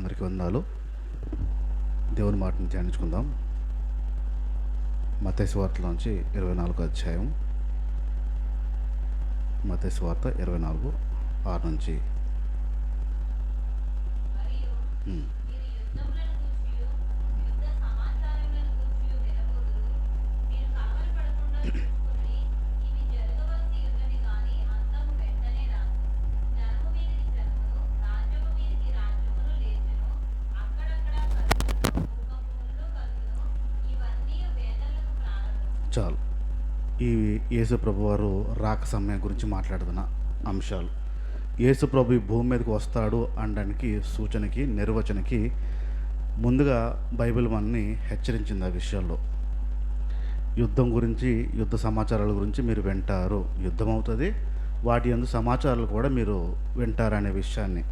అందరికీ వందనాలు. దేవుని మాటను ధ్యానించుకుందాం. మత్తయి సువార్తలోంచి 24వ అధ్యాయం. మత్తయి సువార్త 24:6 నుంచి. చాలు. ఈ యేసు ప్రభు వారు రాక సమయం గురించి మాట్లాడుతున్న అంశాలు. యేసు ప్రభు ఈ భూమి మీదకి వస్తాడు అనడానికి సూచనకి, నిర్వచనకి ముందుగా బైబిల్ మనని హెచ్చరించింది. ఆ విషయాల్లో యుద్ధం గురించి, యుద్ధ సమాచారాల గురించి మీరు వింటారు, యుద్ధం అవుతుంది, వాటి యందు సమాచారాలు కూడా మీరు వింటారు అనే విషయాన్ని.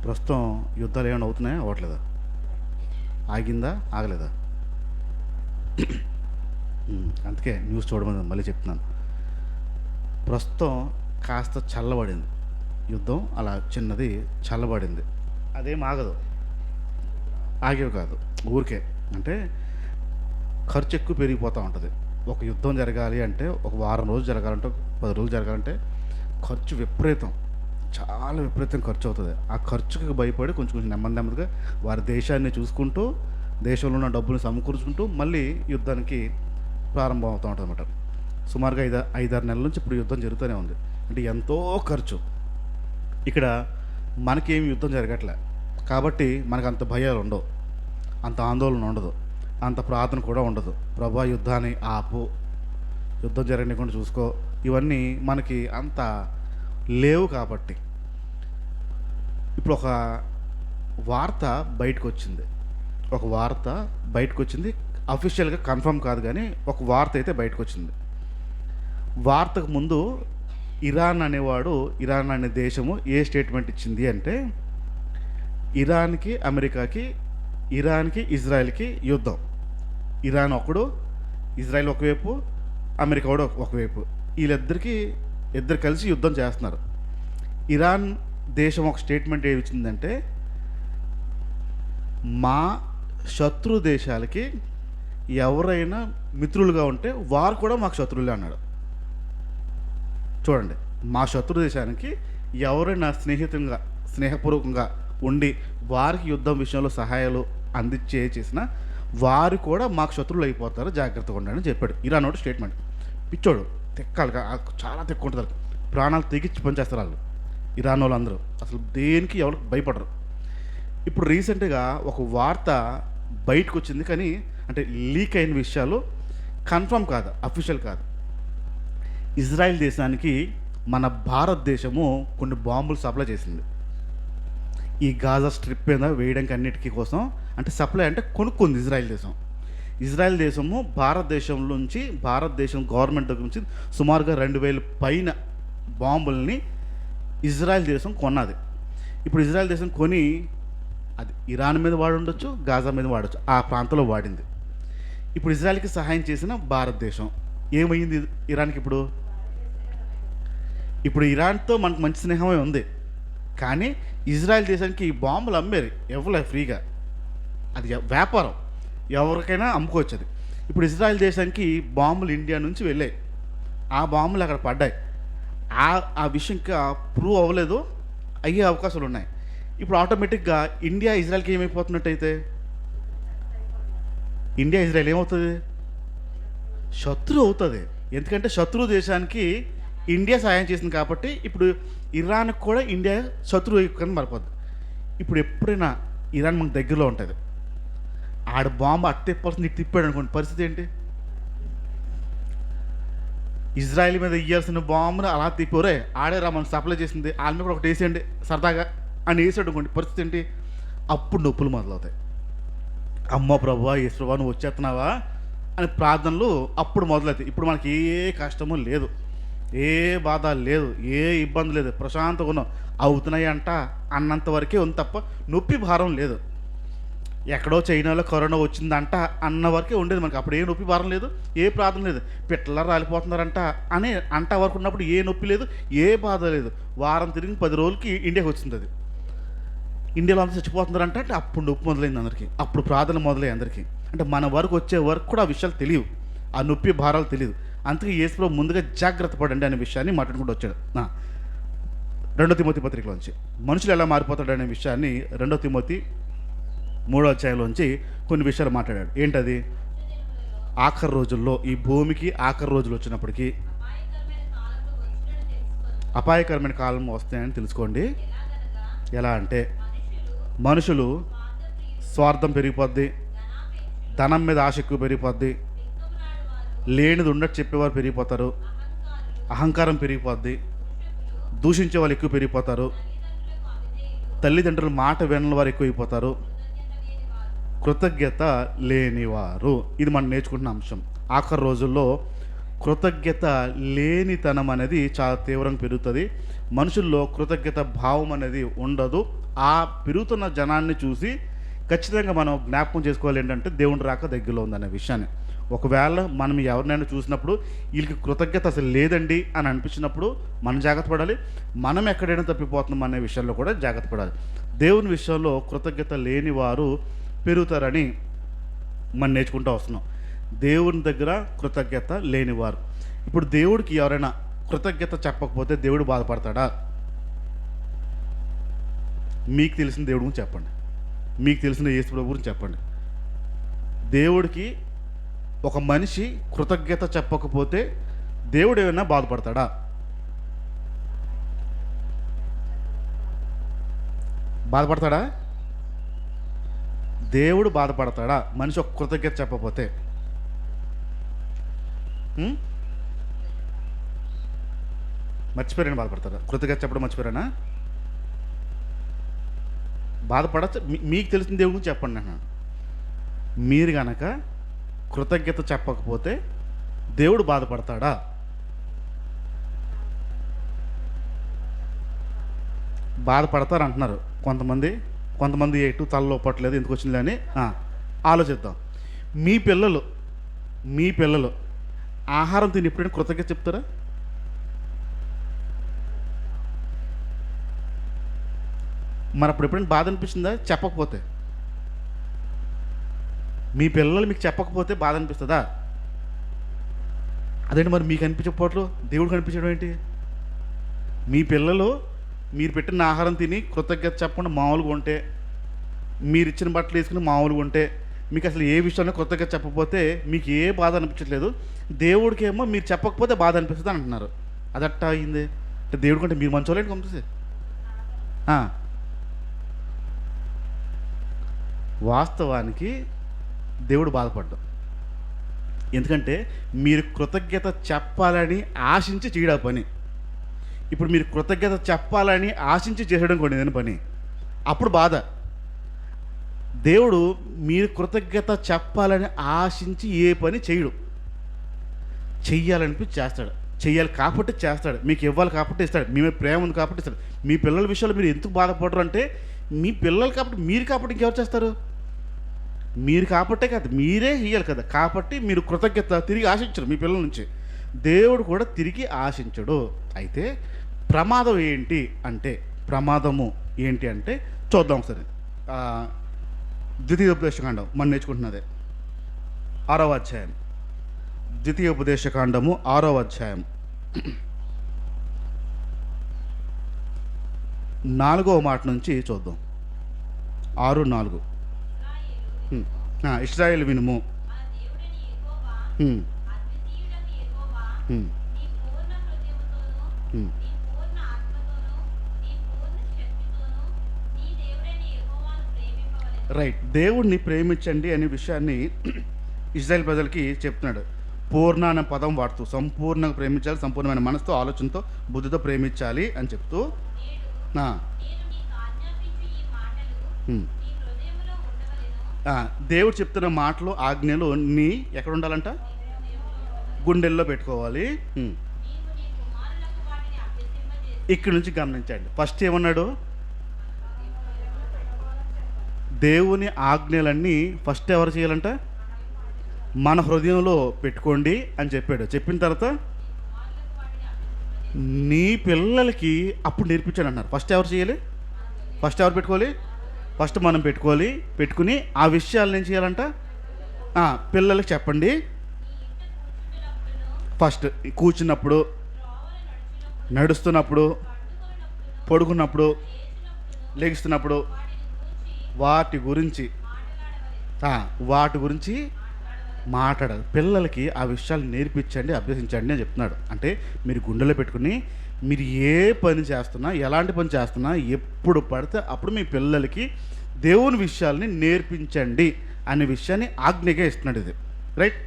ప్రస్తుతం యుద్ధాలు ఏమైనా అవుతున్నాయా? అవ్వట్లేదా? ఆగిందా? ఆగలేదా? అందుకే న్యూస్ చూడమని మళ్ళీ చెప్తున్నాను. ప్రస్తుతం కాస్త చల్లబడింది యుద్ధం, అలా చిన్నది చల్లబడింది. అదేం ఆగదు, ఆగేవి కాదు. ఊరికే అంటే ఖర్చు ఎక్కువ పెరిగిపోతూ ఉంటుంది. ఒక యుద్ధం జరగాలి అంటే, ఒక వారం రోజులు జరగాలంటే, 10 రోజులు జరగాలంటే ఖర్చు విపరీతం, చాలా విపరీతం ఖర్చు అవుతుంది. ఆ ఖర్చుకి భయపడి కొంచెం కొంచెం నెమ్మదిగా వారి దేశాన్ని చూసుకుంటూ, దేశంలో ఉన్న డబ్బులు సమకూర్చుకుంటూ మళ్ళీ యుద్ధానికి ప్రారంభం అవుతూ ఉంటుంది అన్నమాట. సుమారుగా 5-6 నెలల నుంచి ఇప్పుడు యుద్ధం జరుగుతూనే ఉంది. అంటే ఎంతో ఖర్చు. ఇక్కడ మనకేమి యుద్ధం జరగట్లే కాబట్టి మనకు అంత భయాలు ఉండవు, అంత ఆందోళన ఉండదు, అంత ప్రార్థన కూడా ఉండదు. ప్రభా యుద్ధాన్ని ఆపు, యుద్ధం జరగనికుండా చూసుకో, ఇవన్నీ మనకి అంత లేవు. కాబట్టి ఇప్పుడు ఒక వార్త బయటకు వచ్చింది. అఫీషియల్గా కన్ఫర్మ్ కాదు, కానీ ఒక వార్త అయితే బయటకు వచ్చింది. వార్తకు ముందు ఇరాన్ అనే దేశము ఏ స్టేట్మెంట్ ఇచ్చింది అంటే, ఇరాన్కి అమెరికాకి, ఇరాన్కి ఇజ్రాయెల్కి యుద్ధం. ఇరాన్ ఒకడు, ఇజ్రాయెల్ ఒకవైపు, అమెరికా కూడా ఒకవైపు. ఇద్దరు కలిసి యుద్ధం చేస్తున్నారు. ఇరాన్ దేశం ఒక స్టేట్మెంట్ ఏమి ఇచ్చిందంటే, మా శత్రు దేశాలకి ఎవరైనా మిత్రులుగా ఉంటే వారు కూడా మాకు శత్రువులే అన్నాడు. చూడండి, మా శత్రు దేశానికి ఎవరైనా స్నేహపూర్వకంగా ఉండి వారికి యుద్ధం విషయంలో సహాయాలు చేసిన వారు కూడా మాకు శత్రువులు అయిపోతారు, జాగ్రత్తగా ఉండండి అని చెప్పాడు. ఇరాన్ ఒకటి స్టేట్మెంట్. పిచ్చోడు, తెక్కాలి, చాలా తెక్కు ఉంటుంది, ప్రాణాలు తెగించి పనిచేస్తారు వాళ్ళు. ఇరాన్ వాళ్ళు అందరూ అసలు దేనికి ఎవరికి భయపడరు. ఇప్పుడు రీసెంట్గా ఒక వార్త బయటకు వచ్చింది, కానీ అంటే లీక్ అయిన విషయాలు కన్ఫర్మ్ కాదు, అఫీషియల్ కాదు. ఇజ్రాయెల్ దేశానికి మన భారతదేశము కొన్ని బాంబులు సప్లై చేసింది. ఈ గాజా స్ట్రిప్ మీద వేయడానికి అన్నిటికీ కోసం, అంటే సప్లై అంటే కొనుక్కుంది ఇజ్రాయెల్ దేశము భారతదేశం గవర్నమెంట్ దగ్గర నుంచి సుమారుగా 2000 పైన బాంబుల్ని ఇజ్రాయెల్ దేశం కొన్నది. ఇప్పుడు ఇజ్రాయెల్ దేశం కొని అది ఇరాన్ మీద వాడి ఉండొచ్చు, గాజా మీద వాడచ్చు, ఆ ప్రాంతంలో వాడింది. ఇప్పుడు ఇజ్రాయెల్కి సహాయం చేసిన భారతదేశం ఏమైంది? ఇరాన్కి ఇప్పుడు ఇరాన్తో మనకు మంచి స్నేహమే ఉంది, కానీ ఇజ్రాయెల్ దేశానికి ఈ బాంబులు అమ్మేరు ఎవరు ఫ్రీగా. అది వ్యాపారం, ఎవరికైనా అమ్ముకోవచ్చు అది. ఇప్పుడు ఇజ్రాయెల్ దేశానికి బాంబులు ఇండియా నుంచి వెళ్ళాయి, ఆ బాంబులు అక్కడ పడ్డాయి. ఆ విషయం ఇంకా ప్రూవ్ అవ్వలేదు, అయ్యే అవకాశాలు ఉన్నాయి. ఇప్పుడు ఆటోమేటిక్గా ఇండియా ఇజ్రాయెల్కి ఏమైపోతున్నట్టయితే, ఇండియా ఇజ్రాయెల్ ఏమవుతుంది? శత్రువు అవుతుంది. ఎందుకంటే శత్రు దేశానికి ఇండియా సహాయం చేసింది కాబట్టి ఇప్పుడు ఇరాన్కి కూడా ఇండియా శత్రువు కింద మారిపోద్ది. ఇప్పుడు ఎప్పుడైనా ఇరాన్ మనకు దగ్గరలో ఉంటుంది, ఆడ బాంబు అట్టిప్పాల్సింది ఇటు తిప్పాడు అనుకోండి, పరిస్థితి ఏంటి? ఇజ్రాయెల్ మీద ఇయ్యాల్సిన బాంబును అలా తిప్పారే, ఆడేరా మనం సప్లై చేసింది, వాళ్ళ మీద కూడా ఒకటి వేసేయండి సరదాగా అని వేసాడు అనుకోండి, పరిస్థితి ఏంటి? అప్పుడు నొప్పులు మొదలవుతాయి. అమ్మో ప్రభువా, యేసు ప్రభువా నువ్వు వచ్చేస్తున్నావా అని ప్రార్థనలు అప్పుడు మొదలవుతాయి. ఇప్పుడు మనకి ఏ కష్టము లేదు, ఏ బాధ లేదు, ఏ ఇబ్బంది లేదు, ప్రశాంతంగా ఉన్నాం. అవుతున్నాయి అంట అన్నంత వరకే ఉంది తప్ప నొప్పి భారం లేదు. ఎక్కడో చైనాలో కరోనా వచ్చిందంట అన్న వరకే ఉండేది మనకి. అప్పుడు ఏ నొప్పి భారం లేదు, ఏ ప్రార్థన లేదు. పిట్టలా రాలిపోతున్నారంట అని అంట వరకు ఉన్నప్పుడు ఏ నొప్పి లేదు, ఏ బాధ లేదు. వారం తిరిగి 10 రోజులకి ఇండియాకి వచ్చింది అది. ఇండియాలో అంతా చచ్చిపోతున్నారంటే అంటే అప్పుడు నొప్పి మొదలైంది అందరికీ, అప్పుడు ప్రార్థన మొదలైంది అందరికీ. అంటే మన వరకు వచ్చే వరకు కూడా ఆ విషయాలు తెలియవు, ఆ నొప్పి భారాలు తెలియదు. అందుకే యేసుప్రభు ముందుగా జాగ్రత్త పడండి అనే విషయాన్ని మాట్లాడుకుంటూ వచ్చాడు. 2 తిమోతి పత్రికలోంచి మనుషులు ఎలా మారిపోతాడు అనే విషయాన్ని 2 తిమోతి 3వ అధ్యాయంలోంచి కొన్ని విషయాలు మాట్లాడాడు. ఏంటది? ఆఖరి రోజుల్లో, ఈ భూమికి ఆఖరి రోజులు వచ్చినప్పటికీ అపాయకరమైన కాలం వస్తాయని తెలుసుకోండి. ఎలా అంటే మనుషులు స్వార్థం పెరిగిపోద్ది, ధనం మీద ఆశ ఎక్కువ పెరిగిపోద్ది, లేనిది ఉన్నట్టు చెప్పేవారు పెరిగిపోతారు, అహంకారం పెరిగిపోద్ది, దూషించే వాళ్ళు ఎక్కువ పెరిగిపోతారు, తల్లిదండ్రుల మాట వినని వారు ఎక్కువైపోతారు, కృతజ్ఞత లేనివారు. ఇది మనం నేర్చుకుంటున్న అంశం. ఆఖరి రోజుల్లో కృతజ్ఞత లేనితనం అనేది చాలా తీవ్రంగా పెరుగుతుంది. మనుషుల్లో కృతజ్ఞత భావం అనేది ఉండదు. ఆ పెరుగుతున్న జనాన్ని చూసి ఖచ్చితంగా మనం జ్ఞాపకం చేసుకోవాలి ఏంటంటే దేవుని రాక దగ్గరలో ఉందనే విషయాన్ని. ఒకవేళ మనం ఎవరినైనా చూసినప్పుడు వీళ్ళకి కృతజ్ఞత అసలు లేదండి అని అనిపించినప్పుడు మనం జాగ్రత్త పడాలి. మనం ఎక్కడైనా తప్పిపోతున్నాం అనే విషయంలో కూడా జాగ్రత్త పడాలి. దేవుని విషయంలో కృతజ్ఞత లేని వారు పెరుగుతారని మనం నేర్చుకుంటూ వస్తున్నాం. దేవుని దగ్గర కృతజ్ఞత లేనివారు. ఇప్పుడు దేవుడికి ఎవరైనా కృతజ్ఞత చెప్పకపోతే దేవుడు బాధపడతాడా? మీకు తెలిసిన దేవుడి గురించి చెప్పండి, మీకు తెలిసిన యేసుప్రభు గురించి చెప్పండి. దేవుడికి ఒక మనిషి కృతజ్ఞత చెప్పకపోతే దేవుడు ఏమైనా బాధపడతాడా? బాధపడతాడా? దేవుడు బాధపడతాడా మనిషి ఒక కృతజ్ఞత చెప్పకపోతే? మర్చిపోయారని బాధపడతారా? కృతజ్ఞత చెప్పడం మర్చిపోయారా? బాధపడచ్చు. మీకు తెలిసిన దేవుడి గురించి చెప్పండి అన్న. మీరు గనక కృతజ్ఞత చెప్పకపోతే దేవుడు బాధపడతాడా? బాధపడతారు అంటున్నారు కొంతమంది ఎటు తలలో పట్టలేదు ఎందుకు వచ్చింది అని ఆలోచిద్దాం. మీ పిల్లలు ఆహారం తిని ఎప్పుడైనా కృతజ్ఞత చెప్తారా? మరి అప్పుడు ఎప్పుడైనా బాధ అనిపిస్తుందా చెప్పకపోతే? మీ పిల్లలు మీకు చెప్పకపోతే బాధ అనిపిస్తుందా? అదేంటి మరి మీకు అనిపించకపోవట్లు దేవుడు కనిపించడం ఏంటి? మీ పిల్లలు మీరు పెట్టిన ఆహారం తిని కృతజ్ఞత చెప్పకుండా మామూలుగా ఉంటే, మీరు ఇచ్చిన బట్టలు వేసుకుని మామూలుగా ఉంటే, మీకు అసలు ఏ విషయంలో కృతజ్ఞత చెప్పకపోతే మీకు ఏ బాధ అనిపించట్లేదు, దేవుడికి ఏమో మీరు చెప్పకపోతే బాధ అనిపిస్తుంది అంటున్నారు. అదట్టా అయింది అంటే దేవుడు కంటే మీరు మంచోళ్ళేంటి పంపిస్తే? వాస్తవానికి దేవుడు బాధపడ్డాం. ఎందుకంటే మీరు కృతజ్ఞత చెప్పాలని ఆశించి చేయడం పని. ఇప్పుడు మీరు కృతజ్ఞత చెప్పాలని ఆశించి చేయడం కూడా ఏదైనా పని, అప్పుడు బాధ. దేవుడు మీరు కృతజ్ఞత చెప్పాలని ఆశించి ఏ పని చేయడు, చెయ్యాలనిపించి చేస్తాడు. చెయ్యాలి కాబట్టి చేస్తాడు, మీకు ఇవ్వాలి కాబట్టి ఇస్తాడు, మీ మీద ప్రేమ ఉంది కాబట్టి ఇస్తాడు. మీ పిల్లల విషయంలో మీరు ఎందుకు బాధపడరు అంటే మీ పిల్లలు కాబట్టి, మీరు కాబట్టి ఇంకెవరు చేస్తారు? మీరు కాబట్టే కాదు, మీరే ఇయ్యాలి కదా. కాబట్టి మీరు కృతజ్ఞత తిరిగి ఆశించరు మీ పిల్లల నుంచి, దేవుడు కూడా తిరిగి ఆశించడు. అయితే ప్రమాదం ఏంటి అంటే చూద్దాం ఒకసారి. ద్వితీయోపదేశకాండం మనం నేర్చుకుంటున్నదే 6వ అధ్యాయం. ద్వితీయోపదేశకాండము 6వ అధ్యాయం 4వ మాట నుంచి చూద్దాం. 6:4. ఇశ్రాయేలు వినుము, రైట్. దేవుడిని ప్రేమించండి అనే విషయాన్ని ఇజ్రాయెల్ ప్రజలకి చెప్తున్నాడు. పూర్ణ అనే పదం వాడుతూ సంపూర్ణంగా ప్రేమించాలి, సంపూర్ణమైన మనసుతో, ఆలోచనతో, బుద్ధితో ప్రేమించాలి అని చెప్తూ దేవుడు చెప్తున్న మాటలు, ఆజ్ఞలు నీ ఎక్కడ ఉండాలంట? గుండెల్లో పెట్టుకోవాలి. ఇక్కడి నుంచి గమనించండి. ఫస్ట్ ఏమన్నాడు? దేవుని ఆజ్ఞలన్నీ ఫస్ట్ ఎవరు చేయాలంట? మన హృదయంలో పెట్టుకోండి అని చెప్పాడు. చెప్పిన తర్వాత నీ పిల్లలకి అప్పుడు నేర్పించాడు అన్నారు. ఫస్ట్ ఎవరు చేయాలి? ఫస్ట్ ఎవరు పెట్టుకోవాలి? ఫస్ట్ మనం పెట్టుకుని ఆ విషయాలు ఏం చేయాలంట, పిల్లలకి చెప్పండి. ఫస్ట్ కూర్చున్నప్పుడు, నడుస్తున్నప్పుడు, పడుకున్నప్పుడు, లెగుస్తున్నప్పుడు వాటి గురించి వాటి గురించి మాట్లాడాలి. పిల్లలకి ఆ విషయాలు నేర్పించండి, అభ్యసించండి అని చెప్తున్నాడు. అంటే మీరు గుండెలో పెట్టుకుని మీరు ఏ పని చేస్తున్నా, ఎలాంటి పని చేస్తున్నా, ఎప్పుడు పడితే అప్పుడు మీ పిల్లలకి దేవుని విషయాల్ని నేర్పించండి అనే విషయాన్ని ఆజ్ఞగా ఇస్తున్నాడు ఇది. రైట్.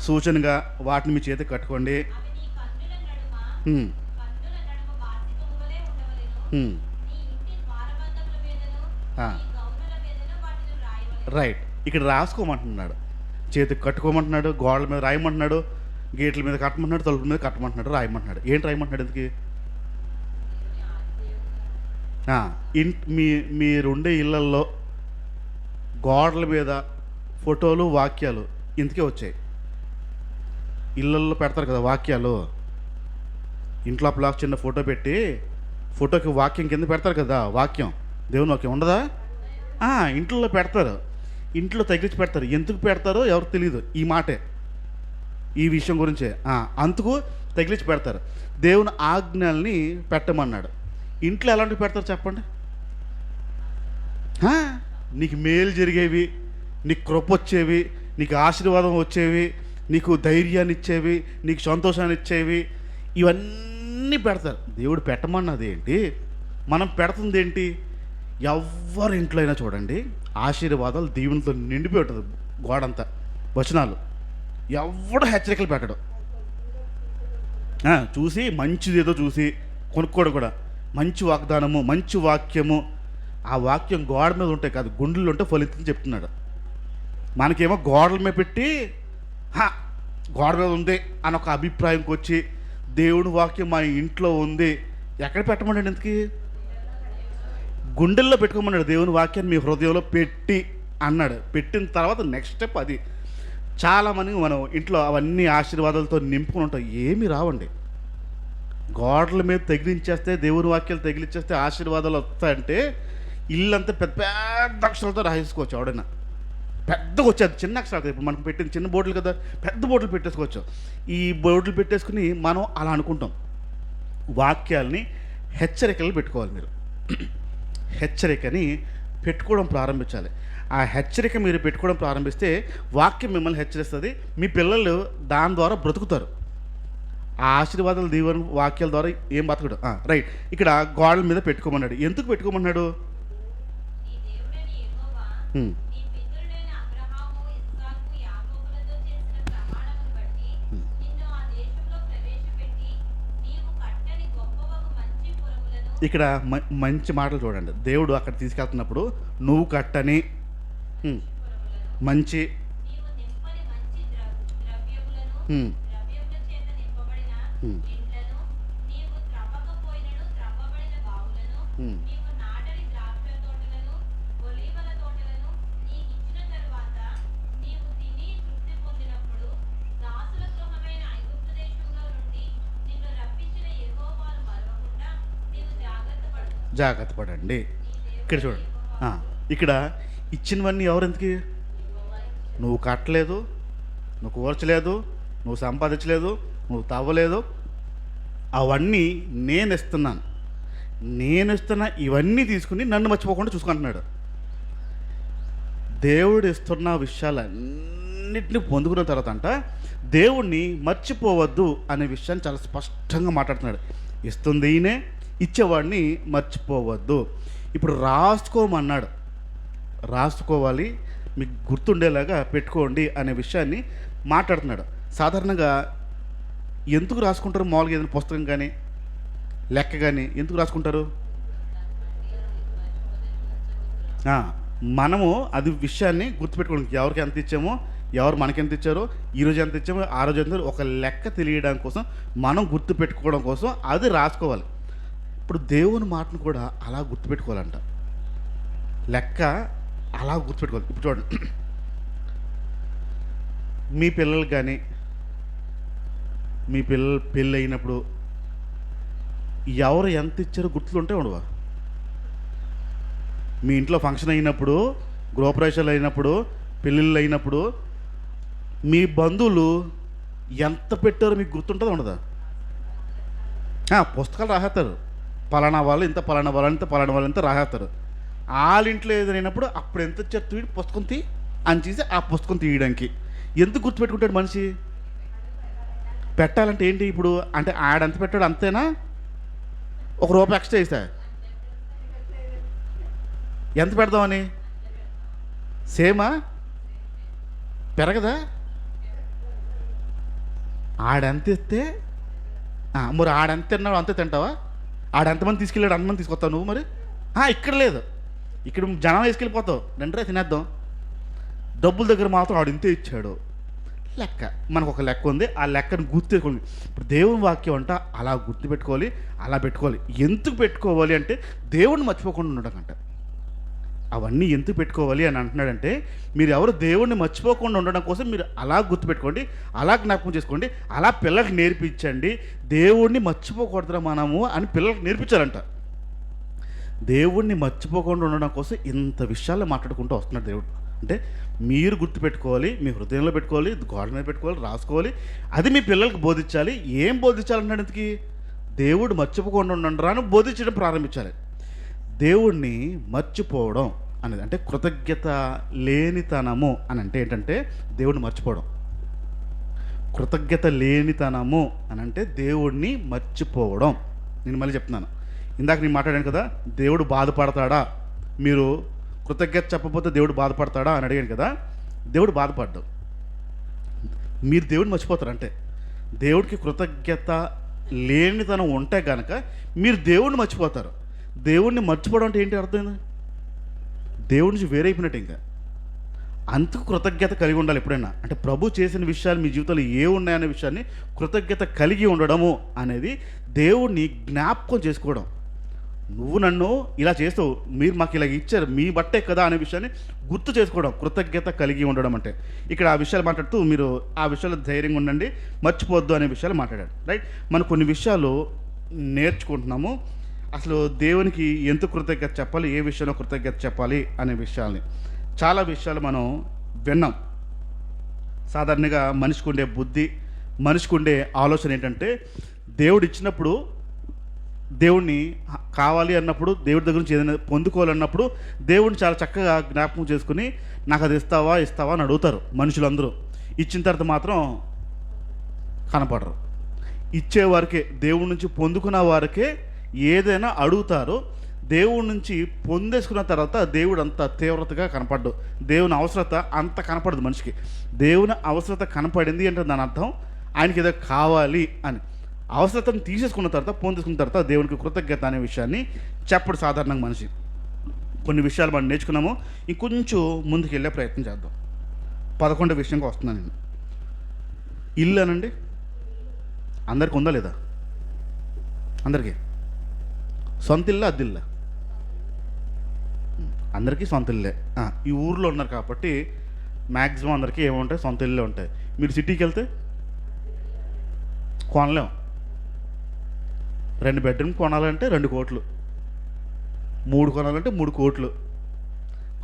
సూచనగా వాటిని మీ చేతికి కట్టుకోండి. రైట్. ఇక్కడ రాసుకోమంటున్నాడు, చేతికి కట్టుకోమంటున్నాడు, గోడల మీద రాయమంటున్నాడు, గేట్ల మీద కట్టమంటున్నాడు, తలుపుల మీద కట్టమంటున్నాడు, రాయమంటున్నాడు. ఏంటి రాయమంటున్నాడు ఎందుకు? మీరుండే ఇళ్ళల్లో గోడల మీద ఫోటోలు, వాక్యాలు ఇందుకే వచ్చాయి. ఇళ్ళల్లో పెడతారు కదా వాక్యాలు, ఇంట్లో అప్పుడు చిన్న ఫోటో పెట్టి ఫోటోకి వాక్యం కింద పెడతారు కదా, వాక్యం, దేవుని వాక్యం ఉండదా? ఇంట్లో పెడతారు, ఇంట్లో తగిలించి పెడతారు. ఎందుకు పెడతారో ఎవరికి తెలియదు ఈ మాటే, ఈ విషయం గురించే. అందుకు తగిలించి పెడతారు. దేవుని ఆజ్ఞల్ని పెట్టమన్నాడు. ఇంట్లో ఎలాంటివి పెడతారు చెప్పండి? నీకు మేలు జరిగేవి, నీకు కృప వచ్చేవి, నీకు ఆశీర్వాదం వచ్చేవి, నీకు ధైర్యాన్ని ఇచ్చేవి, నీకు సంతోషాన్ని ఇచ్చేవి, ఇవన్నీ పెడతారు. దేవుడు పెట్టమన్నది ఏంటి, మనం పెడుతుంది ఏంటి? ఎవరి ఇంట్లో అయినా చూడండి ఆశీర్వాదాలు దీవెనతో నిండిపోయి ఉంటుంది గోడంతా, వచనాలు. ఎవడు హెచ్చరికలు పెట్టడు. చూసి మంచిది ఏదో చూసి కొనుక్కోడు కూడా. మంచి వాగ్దానము, మంచి వాక్యము, ఆ వాక్యం గోడ మీద ఉంటాయి కాదు, గుండెల్లో ఉంటే ఫలితం చెప్తున్నాడు. మనకేమో గోడల మీద పెట్టి గోడ మీద ఉంది అని ఒక అభిప్రాయంకి వచ్చి దేవుని వాక్యం మా ఇంట్లో ఉంది ఎక్కడ పెట్టమన్నాడు? ఎందుకు? గుండెల్లో పెట్టుకోమన్నాడు. దేవుని వాక్యాన్ని మీ హృదయంలో పెట్టి అన్నాడు. పెట్టిన తర్వాత నెక్స్ట్ స్టెప్ అది. చాలామంది మనం ఇంట్లో అవన్నీ ఆశీర్వాదాలతో నింపుకుని ఉంటాం, ఏమీ రావండి. గోడల మీద తగిలించేస్తే, దేవుని వాక్యాలు తగిలించేస్తే ఆశీర్వాదాలు వస్తాయంటే ఇల్లంతా పెద్ద పెద్ద అక్షరాలతో రాసేసుకోవచ్చు. ఎవడైనా పెద్దగా వచ్చేది చిన్న అక్షరాలు. ఇప్పుడు మనకు పెట్టిన చిన్న బోర్డులు కదా, పెద్ద బోర్డులు పెట్టేసుకోవచ్చు. ఈ బోర్డులు పెట్టేసుకుని మనం అలా అనుకుంటాం. వాక్యాల్ని హెచ్చరికలు పెట్టుకోవాలి. మీరు హెచ్చరికని పెట్టుకోవడం ప్రారంభించాలి. ఆ హెచ్చరిక మీరు పెట్టుకోవడం ప్రారంభిస్తే వాక్యం మిమ్మల్ని హెచ్చరిస్తుంది. మీ పిల్లలు దాని ద్వారా బ్రతుకుతారు. ఆ ఆశీర్వాదాలు దీవెన వాక్యాల ద్వారా ఏం బతకడు. రైట్. ఇక్కడ గోడల మీద పెట్టుకోమన్నాడు. ఎందుకు పెట్టుకోమన్నాడు? ఇక్కడ మంచి మాటలు చూడండి. దేవుడు అక్కడ తీసుకెళ్తున్నప్పుడు నువ్వు కట్టని మంచి జాగ్రత్త పడండి. ఇక్కడ చూడండి, ఇక్కడ ఇచ్చినవన్నీ ఎవరెందుకు? నువ్వు కట్టలేదు, నువ్వు కూర్చలేదు, నువ్వు సంపాదించలేదు, నువ్వు తవ్వలేదు, అవన్నీ నేను ఇస్తున్నాను. ఇవన్నీ తీసుకుని నన్ను మర్చిపోకుండా చూసుకుంటున్నాడు. దేవుడు ఇస్తున్న విషయాలన్నింటినీ పొందుకున్న తర్వాత అంట దేవుణ్ణి మర్చిపోవద్దు అనే విషయాన్ని చాలా స్పష్టంగా మాట్లాడుతున్నాడు. ఇస్తుంది ఈయనే, ఇచ్చేవాడిని మర్చిపోవద్దు. ఇప్పుడు రాసుకోమన్నాడు. రాసుకోవాలి, మీకు గుర్తుండేలాగా పెట్టుకోండి అనే విషయాన్ని మాట్లాడుతున్నాడు. సాధారణంగా ఎందుకు రాసుకుంటారు? మామూలుగా ఏదైనా పుస్తకం కానీ లెక్క కానీ ఎందుకు రాసుకుంటారు? మనము అది విషయాన్ని గుర్తుపెట్టుకోవడానికి, ఎవరికి ఎంత ఇచ్చామో, ఎవరు మనకి ఎంత ఇచ్చారో, ఈరోజు ఎంత ఇచ్చామో, ఆ రోజు ఎంత, ఒక లెక్క తెలియడం కోసం, మనం గుర్తుపెట్టుకోవడం కోసం అది రాసుకోవాలి. ఇప్పుడు దేవుని మాటను కూడా అలా గుర్తుపెట్టుకోవాలంట. లెక్క అలా గుర్తుపెట్టుకోవాలి. ఇప్పుడు చూడండి, మీ పిల్లలు కానీ, మీ పిల్లలు పెళ్ళి అయినప్పుడు ఎవరు ఎంత ఇచ్చారో గుర్తులు ఉంటే ఉండవా? మీ ఇంట్లో ఫంక్షన్ అయినప్పుడు, గృహప్రవేశాలు అయినప్పుడు, పెళ్ళిళ్ళు అయినప్పుడు మీ బంధువులు ఎంత పెట్టారో మీకు గుర్తుంటుందా ఉండదా? పుస్తకాలు రాసేస్తారు. పలానా వాళ్ళు ఇంత, పలానా వాళ్ళు ఇంత, పలానా వాళ్ళు ఇంత రాసేస్తారు. వాళ్ళ ఇంట్లో ఏదైనప్పుడు అప్పుడు ఎంత ఇచ్చారు తీయడు పుస్తకం అని చేసి ఆ పుస్తకం తీయడానికి ఎందుకు గుర్తుపెట్టుకుంటాడు మనిషి? పెట్టాలంటే ఏంటి ఇప్పుడు? అంటే ఆడంత పెట్టాడు అంతేనా? ఒక రూపాయి ఎక్స్ట్రా వేసా ఎంత పెడదామని? సేమా? పెరగదా? ఆడెంత ఇస్తే మరి ఆడెంత తిన్నాడు అంతే తింటావా? ఆడెంతమంది తీసుకెళ్ళాడు అంతమంది తీసుకొస్తావు నువ్వు మరి? ఇక్కడ లేదు, ఇక్కడ జనం వేసుకెళ్ళిపోతావు, రెండరే తినేద్దాం. డబ్బుల దగ్గర మాత్రం ఆడు ఇంతే ఇచ్చాడు. లెక్క, మనకు ఒక లెక్క ఉంది, ఆ లెక్కను గుర్తుపెట్టుకోండి. ఇప్పుడు దేవుని వాక్యం అంట అలా గుర్తుపెట్టుకోవాలి, అలా పెట్టుకోవాలి. ఎందుకు పెట్టుకోవాలి అంటే దేవుడిని మర్చిపోకుండా ఉండటంట. అవన్నీ ఎందుకు పెట్టుకోవాలి అని అంటున్నాడంటే, మీరు ఎవరు దేవుణ్ణి మర్చిపోకుండా ఉండడం కోసం మీరు అలా గుర్తుపెట్టుకోండి, అలా జ్ఞాపకం చేసుకోండి, అలా పిల్లలకి నేర్పించండి. దేవుణ్ణి మర్చిపోకూడదురా మనము అని పిల్లలకు నేర్పించాలంట. దేవుణ్ణి మర్చిపోకుండా ఉండడం కోసం ఇంత విషయాలు మాట్లాడుకుంటూ వస్తున్నాడు దేవుడు. అంటే మీరు గుర్తుపెట్టుకోవాలి, మీ హృదయంలో పెట్టుకోవాలి, గోడ మీద పెట్టుకోవాలి, రాసుకోవాలి. అది మీ పిల్లలకు బోధించాలి. ఏం బోధించాలన్నాడు ఇంతకీ? దేవుడు మర్చిపోకుండా ఉండరా అని బోధించడం ప్రారంభించాలి. దేవుణ్ణి మర్చిపోవడం అనేది అంటే కృతజ్ఞత లేనితనము అని అంటే ఏంటంటే దేవుడిని మర్చిపోవడం. కృతజ్ఞత లేనితనము అని అంటే దేవుడిని మర్చిపోవడం. నేను మళ్ళీ చెప్తున్నాను, ఇందాక నేను మాట్లాడాను కదా, దేవుడు బాధపడతాడా, మీరు కృతజ్ఞత చెప్పకపోతే దేవుడు బాధపడతాడా అని అడిగాను కదా. దేవుడు బాధపడ్డాడు, మీరు దేవుడిని మర్చిపోతారు. అంటే దేవుడికి కృతజ్ఞత లేనితనం ఉంటే కనుక మీరు దేవుడిని మర్చిపోతారు. దేవుణ్ణి మర్చిపోవడం అంటే ఏంటి అర్థం? దేవుడి నుంచి వేరైపోయినట్టు. ఇంకా అంతకు కృతజ్ఞత కలిగి ఉండాలి ఎప్పుడైనా. అంటే ప్రభు చేసిన విషయాలు మీ జీవితంలో ఏ ఉన్నాయనే విషయాన్ని కృతజ్ఞత కలిగి ఉండడము అనేది దేవుణ్ణి జ్ఞాపకం చేసుకోవడం. నువ్వు నన్ను ఇలా చేస్తావు, మీరు మాకు ఇలా ఇచ్చారు, మీ బట్టే కదా అనే విషయాన్ని గుర్తు చేసుకోవడం కృతజ్ఞత కలిగి ఉండడం అంటే. ఇక్కడ ఆ విషయాలు మాట్లాడుతూ మీరు ఆ విషయాలు ధైర్యంగా ఉండండి, మర్చిపోవద్దు అనే విషయాలు మాట్లాడారు. రైట్, మనం కొన్ని విషయాలు నేర్చుకుంటున్నాము. అసలు దేవునికి ఎందుకు కృతజ్ఞత చెప్పాలి, ఏ విషయంలో కృతజ్ఞత చెప్పాలి అనే విషయాల్ని చాలా విషయాలు మనం విన్నాం. సాధారణంగా మనిషికి ఉండే బుద్ధి, మనిషికి ఉండే ఆలోచన ఏంటంటే, దేవుడు ఇచ్చినప్పుడు, దేవుణ్ణి కావాలి అన్నప్పుడు, దేవుడి దగ్గర నుంచి ఏదైనా పొందుకోవాలన్నప్పుడు దేవుడిని చాలా చక్కగా జ్ఞాపకం చేసుకుని నాకు అది ఇస్తావా ఇస్తావా అని అడుగుతారు మనుషులందరూ. ఇచ్చిన తర్వాత మాత్రం కనపడరు. ఇచ్చేవారికే, దేవుడి నుంచి పొందుకున్న వారికే ఏదైనా అడుగుతారో, దేవుడి నుంచి పొందేసుకున్న తర్వాత దేవుడు అంత తీవ్రతగా కనపడ్డు, దేవుని అవసరత అంత కనపడదు మనిషికి. దేవుని అవసరత కనపడింది అంటే దాని అర్థం ఆయనకి ఏదో కావాలి అని. అవసరతను తీసేసుకున్న తర్వాత, పొందేసుకున్న తర్వాత దేవునికి కృతజ్ఞత అనే విషయాన్ని చెప్పడు సాధారణంగా మనిషి. కొన్ని విషయాలు మనం నేర్చుకున్నాము, ఇంకొంచెం ముందుకు వెళ్ళే ప్రయత్నం చేద్దాం. 11వ విషయంగా వస్తున్నాను నేను. ఇల్లు అనండి, అందరికి ఉందా లేదా? అందరికీ సొంత ఇల్లు, అద్దిల్లా? అందరికీ సొంత ఇల్లే. ఈ ఊర్లో ఉన్నారు కాబట్టి మ్యాక్సిమం అందరికీ ఏముంటాయి, సొంత ఇల్లే ఉంటాయి. మీరు సిటీకి వెళ్తే కొనలేం. 2 బెడ్రూమ్ కొనాలంటే 2 కోట్లు, 3 కొనాలంటే 3 కోట్లు.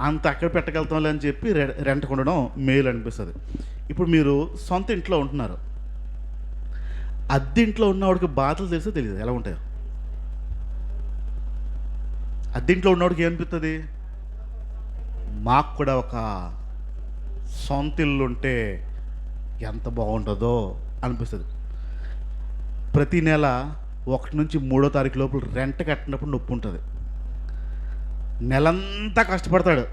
అంత అక్కడ పెట్టగలుగుతాంలే అని చెప్పి రెంట్ కొనడం మేలు అనిపిస్తుంది. ఇప్పుడు మీరు సొంత ఇంట్లో ఉంటున్నారు, అద్దెంట్లో ఉన్నవాడికి బాధలు తెలిసే తెలియదు ఎలా ఉంటాయో. అద్దెంట్లో ఉన్నవాడికి ఏమనిపిస్తుంది? మాకు కూడా ఒక సొంత ఇల్లు ఉంటే ఎంత బాగుంటుందో అనిపిస్తుంది. ప్రతి నెల 1 నుంచి 3వ తారీఖు లోపల రెంట్ కట్టినప్పుడు నొప్పి ఉంటుంది. నెలంతా కష్టపడతాడు,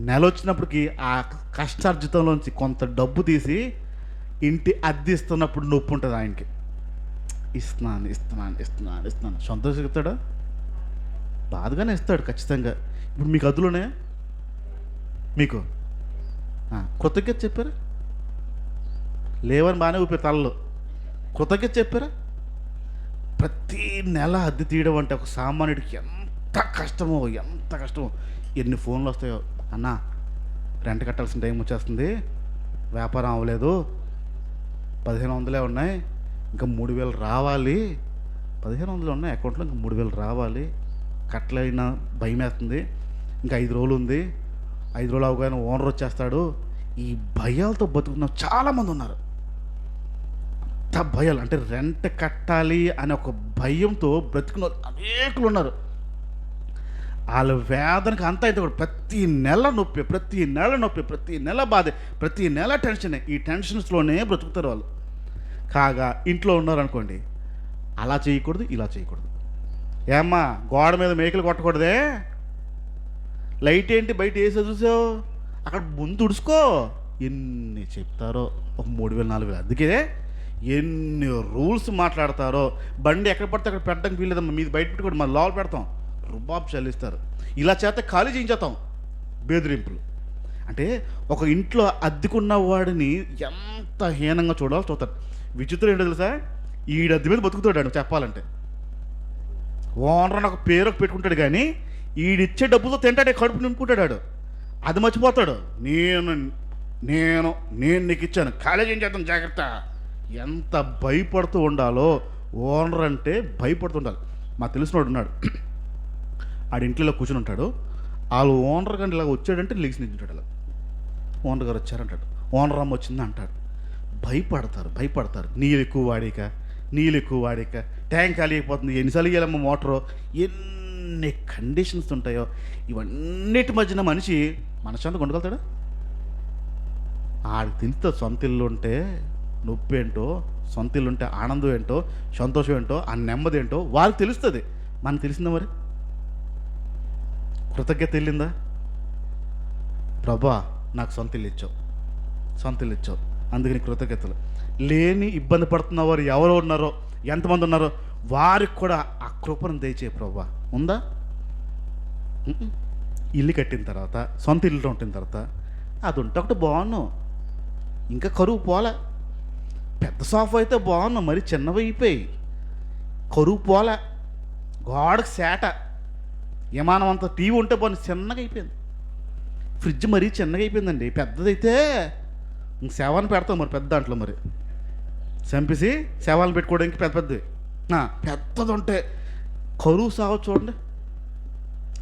నెల వచ్చినప్పటికి ఆ కష్టార్జితంలోంచి కొంత డబ్బు తీసి ఇంటి అద్దె ఇస్తున్నప్పుడు నొప్పి ఉంటుంది ఆయనకి. ఇస్తున్నాను ఇస్తున్నాను ఇస్తున్నాను ఇస్తున్నాను సంతోషిస్తాడా? బాధగానే ఇస్తాడు ఖచ్చితంగా. ఇప్పుడు మీకు అదులోనే మీకు కృతజ్ఞత చెప్పారా? లేవని బాగానే ఊపారు తలలో. కృతజ్ఞత చెప్పారా? ప్రతి నెల అద్దె తీయడం అంటే ఒక సామాన్యుడికి ఎంత కష్టమో, ఎంత కష్టమో. ఎన్ని ఫోన్లు వస్తాయో, అన్న రెంట్ కట్టాల్సిన టైం వచ్చేస్తుంది, వ్యాపారం అవ్వలేదు, 1500 ఉన్నాయి, ఇంకా 3000 రావాలి, 1500 ఉన్నాయి అకౌంట్లో, ఇంక 3000 రావాలి, కట్టలైనా భయం వేస్తుంది, ఇంకా 5 రోజులు ఉంది, 5 రోజులు అవగానే ఓనర్ వచ్చేస్తాడు. ఈ భయాలతో బతుకున్న చాలామంది ఉన్నారు. అంత భయాలు అంటే రెంట్ కట్టాలి అనే ఒక భయంతో బ్రతుకున్న అనేకులు ఉన్నారు. వాళ్ళ వేదనకి అంతా అయితే కూడా ప్రతి నెల నొప్పి, ప్రతి నెల నొప్పి, ప్రతి నెల బాధ, ప్రతి నెల టెన్షనే. ఈ టెన్షన్స్లోనే బ్రతుకుతారు వాళ్ళు. కాగా ఇంట్లో ఉన్నారనుకోండి, అలా చేయకూడదు, ఇలా చేయకూడదు. ఏమ్మా గోడ మీద మేకలు కొట్టకూడదే, లైట్ ఏంటి బయట వేసే చూసావు, అక్కడ ముందు తుడుచుకో, ఎన్ని చెప్తారో. ఒక 3000 4000 అందుకే ఎన్ని రూల్స్ మాట్లాడతారో. బండి ఎక్కడ పడితే అక్కడ పెట్టడానికి వీల్లేదమ్మా, మీది బయట పెట్టుకోండి, మన లోపల పెడతాం, రుబాబ్ చెల్లిస్తారు. ఇలా చేస్తే ఖాళీ చేయించేస్తాం, బెదిరింపులు. అంటే ఒక ఇంట్లో అద్దెకున్న వాడిని ఎంత హీనంగా చూడాలో చూస్తారు. విచిత్రం ఏంటో తెలుసా, ఈడద్దె మీద బతుకుతాడు చెప్పాలంటే. ఓనర్ ఒక పేరు పెట్టుకుంటాడు, కానీ ఈడిచ్చే డబ్బుతో తింటాడే, కడుపు నింపుకుంటాడు. అది మర్చిపోతాడు. నేను నేను నేను నీకు ఇచ్చాను, ఖాళీ చేయించేద్దాం జాగ్రత్త. ఎంత భయపడుతూ ఉండాలో ఓనర్ అంటే, భయపడుతూ ఉండాలి. మాకు తెలిసినోడు ఉన్నాడు, ఆడి ఇంట్లో కూర్చొని ఉంటాడు. వాళ్ళు ఓనర్ గారు ఇలా వచ్చాడంటే లెగిసి నించుంటాడు. అలా ఓనర్ గారు వచ్చారంటాడు, ఓనర్ అమ్మ వచ్చింది అంటాడు. భయపడతారు. నీళ్ళు ఎక్కువ వాడిక ట్యాంక్ ఖాళీ అయిపోతుంది, ఎన్నిసార్లు ఇవ్వాలమ్మ మోటరు, ఎన్ని కండిషన్స్ ఉంటాయో. ఇవన్నిటి మధ్యన మనిషి మనశ్శాంతి ఉండగలుగుతాడా? ఆడికి తెలుస్తుంది సొంత ఇల్లు ఉంటే నొప్పి ఏంటో, సొంత ఇల్లు ఉంటే ఆనందం ఏంటో, సంతోషం ఏంటో, ఆ నెమ్మది ఏంటో వారికి తెలుస్తుంది. మనకు తెలిసిందా మరి? కృతజ్ఞత వెళ్ళిందా? ప్రభా నాకు సొంత ఇల్లు ఇచ్చావు, అందుకని కృతజ్ఞతలు. లేని ఇబ్బంది పడుతున్న వారు ఎవరు ఉన్నారో, ఎంతమంది ఉన్నారో వారికి కూడా ఆ కృపను దయచేయ ప్రభా. ఉందా? ఇల్లు కట్టిన తర్వాత, సొంత ఇల్లు ఉంటిన తర్వాత అది ఉంటే ఒకటి బాగున్నావు, ఇంకా కరువు పోలే. పెద్ద సోఫా అయితే బాగున్నావు, మరి చిన్నవి అయిపోయి కరువు పోలే. గోడకు సేట విమానం అంత టీవీ ఉంటే బాగుంది, చిన్నగా అయిపోయింది. ఫ్రిడ్జ్ మరీ చిన్నగా అయిపోయిందండి. పెద్దదైతే సేవను పెడతాం మరి, పెద్ద దాంట్లో మరి చంపేసి సేవలు పెట్టుకోవడానికి పెద్దది ఉంటే కరువు సాగు చూడండి,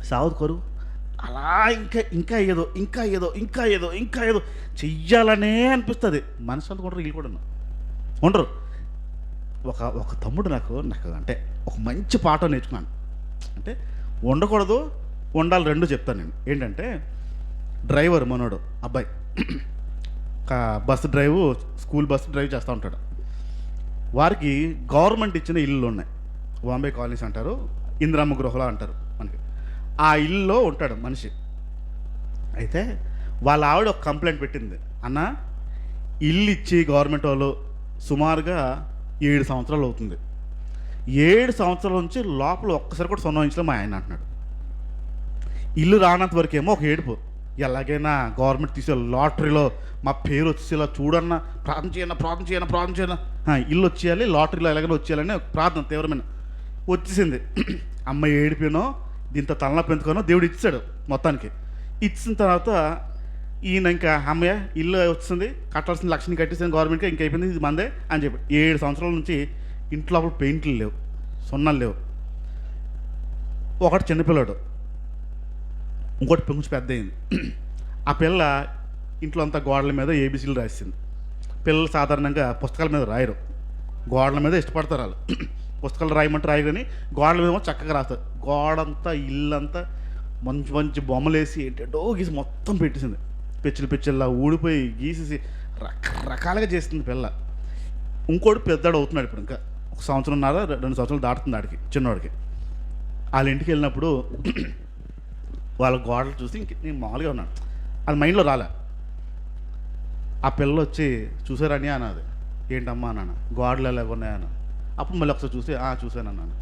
సాగుదు కరువు. అలా ఇంకా ఏదో చెయ్యాలనే అనిపిస్తుంది. మనసు కూడా వీళ్ళు కూడా ఉండరు. ఒక తమ్ముడు నాకు అంటే ఒక మంచి పాఠం నేర్చుకున్నాను. అంటే ఉండకూడదు, ఉండాలి, రెండు చెప్తాను నేను. ఏంటంటే డ్రైవర్ మనోడు అబ్బాయి స్కూల్ బస్సు డ్రైవ్ చేస్తూ ఉంటాడు. వారికి గవర్నమెంట్ ఇచ్చిన ఇల్లు ఉన్నాయి, బాంబే కాలనీస్ అంటారు, ఇందిరమ్మ గృహలో అంటారు మనకి. ఆ ఇల్లులో ఉంటాడు మనిషి. అయితే వాళ్ళ ఆవిడ ఒక కంప్లైంట్ పెట్టింది, అన్న ఇల్లు ఇచ్చి గవర్నమెంట్ వాళ్ళు సుమారుగా 7 సంవత్సరాలు అవుతుంది. 7 సంవత్సరాల నుంచి లోపల ఒక్కసారి కూడా సొంతం ఇంచులో మా ఆయన అంటున్నాడు. ఇల్లు రానంత వరకేమో ఒక ఏడుపు, ఎలాగైనా గవర్నమెంట్ తీసే లాటరీలో మా పేరు వచ్చేలా చూడన్నా, ప్రార్థన చేయనా, ఇల్లు వచ్చేయాలి, లాటరీలో ఎలాగైనా వచ్చేయాలని ప్రార్థన తీవ్రమైన వచ్చేసింది. అమ్మ ఏడిపోయినో, దీంతో తలనొప్పి పెంచుకోనో దేవుడు ఇచ్చాడు మొత్తానికి. ఇచ్చిన తర్వాత ఈయన ఇంకా అమ్మయ్య ఇల్లు వచ్చింది, కట్టాల్సిన లక్షని కట్టేసింది గవర్నమెంట్కి, ఇంకా అయిపోయింది, ఇది మందే అని చెప్పి 7 సంవత్సరాల నుంచి ఇంట్లో అప్పుడు పెయింట్లు లేవు, సున్నాలు లేవు. ఒకటి చిన్నపిల్లాడు, ఇంకోటి పెంచి పెద్ద అయింది. ఆ పిల్ల ఇంట్లో అంతా గోడల మీద ఏబీసీలు రాసింది. పిల్లలు సాధారణంగా పుస్తకాల మీద రాయరు, గోడల మీద ఇష్టపడతారు వాళ్ళు. పుస్తకాలు రాయమంటే రాయరు, కానీ గోడల మీద చక్కగా రాస్తారు. గోడంతా ఇల్లంతా మంచి బొమ్మలు వేసి ఏంటో గీసి మొత్తం పెట్టేసింది. పిచ్చిల్లా ఊడిపోయి గీసేసి రకరకాలుగా చేస్తుంది పిల్ల. ఇంకోటి పెద్దవాడు అవుతున్నాడు ఇప్పుడు, ఇంకా 1 సంవత్సరంన్నర 2 సంవత్సరాలు దాటుతుంది ఆడికి, చిన్నవాడికి. వాళ్ళ ఇంటికి వెళ్ళినప్పుడు వాళ్ళ గోడలు చూసి ఇంక నేను మామూలుగా ఉన్నాను, అది మైండ్లో రాలే. ఆ పిల్ల వచ్చి చూసారని అన్నది. ఏంటమ్మా అన్నాను, గోడలు ఎలా ఉన్నాయన్న. అప్పుడు మళ్ళీ ఒకసారి చూసి చూశాను అన్నాను.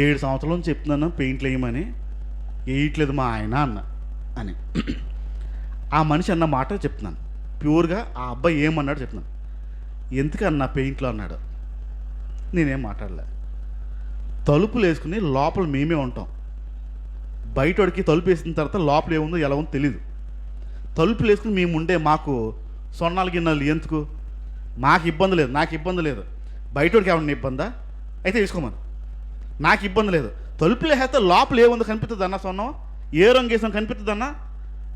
7 సంవత్సరాల నుంచి చెప్తున్నాను పెయింట్లు వేయమని, వేయట్లేదు మా ఆయన అని. ఆ మనిషి అన్న మాట చెప్తున్నాను ప్యూర్గా. ఆ అబ్బాయి ఏమన్నాడు చెప్తున్నాను. ఎందుకన్నా పెయింట్లో అన్నాడు. నేనేం మాట్లాడలే. తలుపులు వేసుకుని లోపల మేమే ఉంటాం, బయటోడికి తలుపు వేసిన తర్వాత లోపల ఏముందో ఎలా ఉందో తెలీదు. తలుపులు వేసుకుని మేము ఉండే మాకు సొన్నాలు గిన్నెలు ఎందుకు? నాకు ఇబ్బంది లేదు, బయటోడికి ఏమన్నా ఇబ్బందా? అయితే వేసుకోమను. నాకు ఇబ్బంది లేదు. తలుపులు వేస్తే లోపల ఏముందో కనిపిస్తుంది అన్న, సొన్నం ఏ రంగు వేసాం కనిపిస్తుంది అన్న,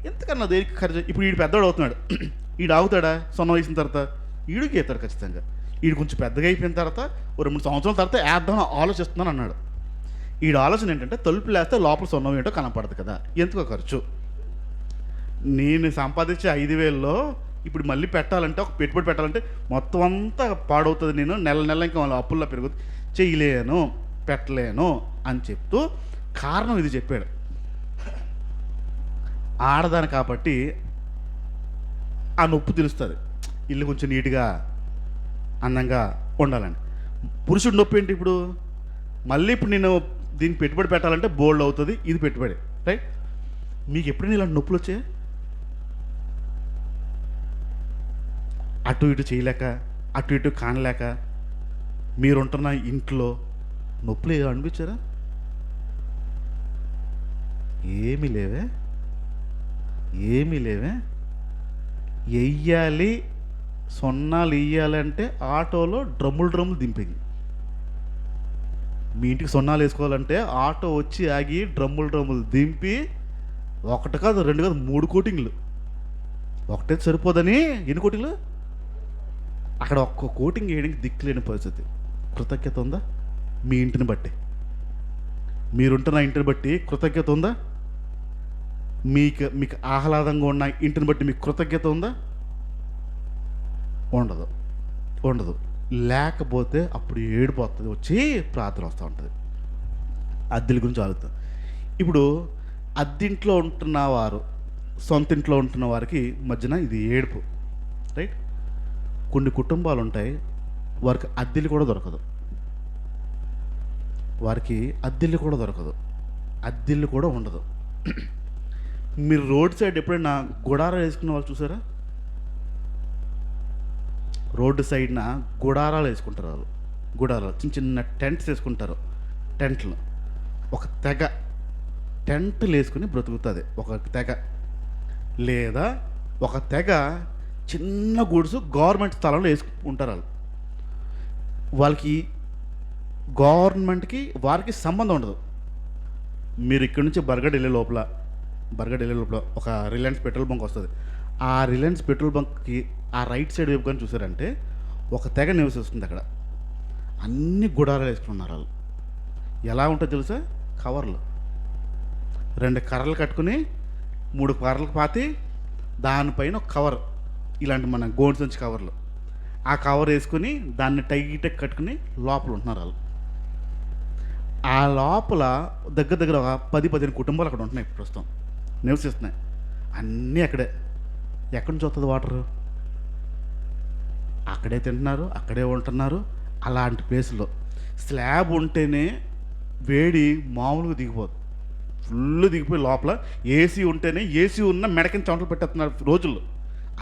ఎంతకన్నా దేనికి ఖర్చు. ఇప్పుడు వీడు పెద్దవాడు అవుతున్నాడు, వీడు ఆగుతాడా సొన్నం వేసిన తర్వాత? వీడు గీతాడు ఖచ్చితంగా. వీడు కొంచెం పెద్దగా అయిపోయిన తర్వాత 2-3 సంవత్సరాల తర్వాత వేద్దామని ఆలోచిస్తున్నాను అన్నాడు. వీడి ఆలోచన ఏంటంటే తలుపులు వేస్తే లోపల సొన్నం ఏంటో కనపడదు కదా, ఎందుకో ఖర్చు. నేను సంపాదించే 5,000లో ఇప్పుడు మళ్ళీ పెట్టాలంటే, ఒక పెట్టుబడి పెట్టాలంటే మొత్తం అంతా పాడవుతుంది, నేను నెల ఇంకా వాళ్ళ అప్పుల్లో పెరుగుతుంది, చేయలేను, పెట్టలేను అని చెప్తూ కారణం ఇది చెప్పాడు. ఆడదాని కాబట్టి ఆ నొప్పి తెలుస్తుంది, ఇల్లు కొంచెం నీట్గా అందంగా ఉండాలని. పురుషుడు నొప్పి ఏంటి ఇప్పుడు? మళ్ళీ ఇప్పుడు నేను దీన్ని పెట్టుబడి పెట్టాలంటే బోల్డ్ అవుతుంది, ఇది పెట్టుబడి, రైట్? మీకు ఎప్పుడైనా ఇలాంటి నొప్పులు వచ్చాయి? అటు ఇటు చేయలేక, అటు ఇటు కానలేక మీరుంటున్న ఇంట్లో నొప్పులు ఏదో అనిపించారా? ఏమీ లేవే, ఏమీ లేవే. వెయ్యాలి, సొన్నాలు వెయ్యాలంటే ఆటోలో డ్రమ్ములు దింపింది. మీ ఇంటికి సొన్నాలు వేసుకోవాలంటే ఆటో వచ్చి ఆగి డ్రమ్ములు దింపి, 1 కాదు 2 కాదు 3 కోటింగ్లు. ఒకటే సరిపోదని ఎన్ని కోటింగ్లు? అక్కడ ఒక్క కోటింగ్ వేయడానికి దిక్కులేని పరిస్థితి. కృతజ్ఞత ఉందా? మీ ఇంటిని బట్టి, మీరుంటున్న ఇంటిని బట్టి కృతజ్ఞత ఉందా? మీకు ఆహ్లాదంగా ఉన్న ఇంటిని బట్టి మీకు కృతజ్ఞత ఉందా? ఉండదు. లేకపోతే అప్పుడు ఏడిపోతుంది, వచ్చి ప్రార్థన వస్తూ ఉంటుంది. అద్దెల గురించి ఆలోచిస్తాం. ఇప్పుడు అద్దెంట్లో ఉంటున్న వారు, సొంత ఇంట్లో ఉంటున్న వారికి మధ్యన ఇది ఏడుపు, రైట్? కొన్ని కుటుంబాలు ఉంటాయి, వారికి అద్దెలు కూడా దొరకదు, అద్దెలు కూడా ఉండదు. మీరు రోడ్ సైడ్ ఎప్పుడైనా గుడారాలు వేసుకున్న వాళ్ళు చూసారా? రోడ్డు సైడ్న గుడారాలు వేసుకుంటారు వాళ్ళు. గుడారాలు చిన్న టెంట్స్ వేసుకుంటారు. టెంట్లు ఒక తెగ టెంట్లు వేసుకుని బ్రతుకుతుంది ఒక తెగ. లేదా ఒక తెగ చిన్న గుడుసు గవర్నమెంట్ స్థలంలో వేసుకుంటారు వాళ్ళు. వాళ్ళకి గవర్నమెంట్కి వారికి సంబంధం ఉండదు. మీరు ఇక్కడి నుంచి బర్గడ్ వెళ్ళే లోపల ఒక రిలయన్స్ పెట్రోల్ బంక్ వస్తుంది. ఆ రిలయన్స్ పెట్రోల్ బంక్కి ఆ రైట్ సైడ్ వైపు కానీ చూసారంటే ఒక తెగ నివసిస్తుంది అక్కడ. అన్ని గుడారాలు వేసుకున్నారు వాళ్ళు. ఎలా ఉంటుందో తెలుసా? కవర్లు, 2 కర్రలు కట్టుకుని 3 కర్రలకు పాతి దానిపైన ఒక కవర్, ఇలాంటి మన గోడ్స్ నుంచి కవర్లు, ఆ కవర్ వేసుకుని దాన్ని టైట్గా కట్టుకుని లోపల ఉంటున్నారు వాళ్ళు. ఆ లోపల దగ్గర ఒక 10-15 కుటుంబాలు అక్కడ ఉంటున్నాయి, ప్రస్తుతం నివసిస్తున్నాయి. అన్నీ అక్కడే. ఎక్కడి నుంచి వస్తుంది వాటరు? అక్కడే తింటున్నారు, అక్కడే ఉంటున్నారు. అలాంటి ప్లేస్లో స్లాబ్ ఉంటేనే వేడి మామూలుగా దిగిపోదు, ఫుల్ దిగిపోయి లోపల ఏసీ ఉంటేనే ఏసీ ఉన్న మెడకిన చెమటలు పెట్టేస్తున్నారు రోజుల్లో.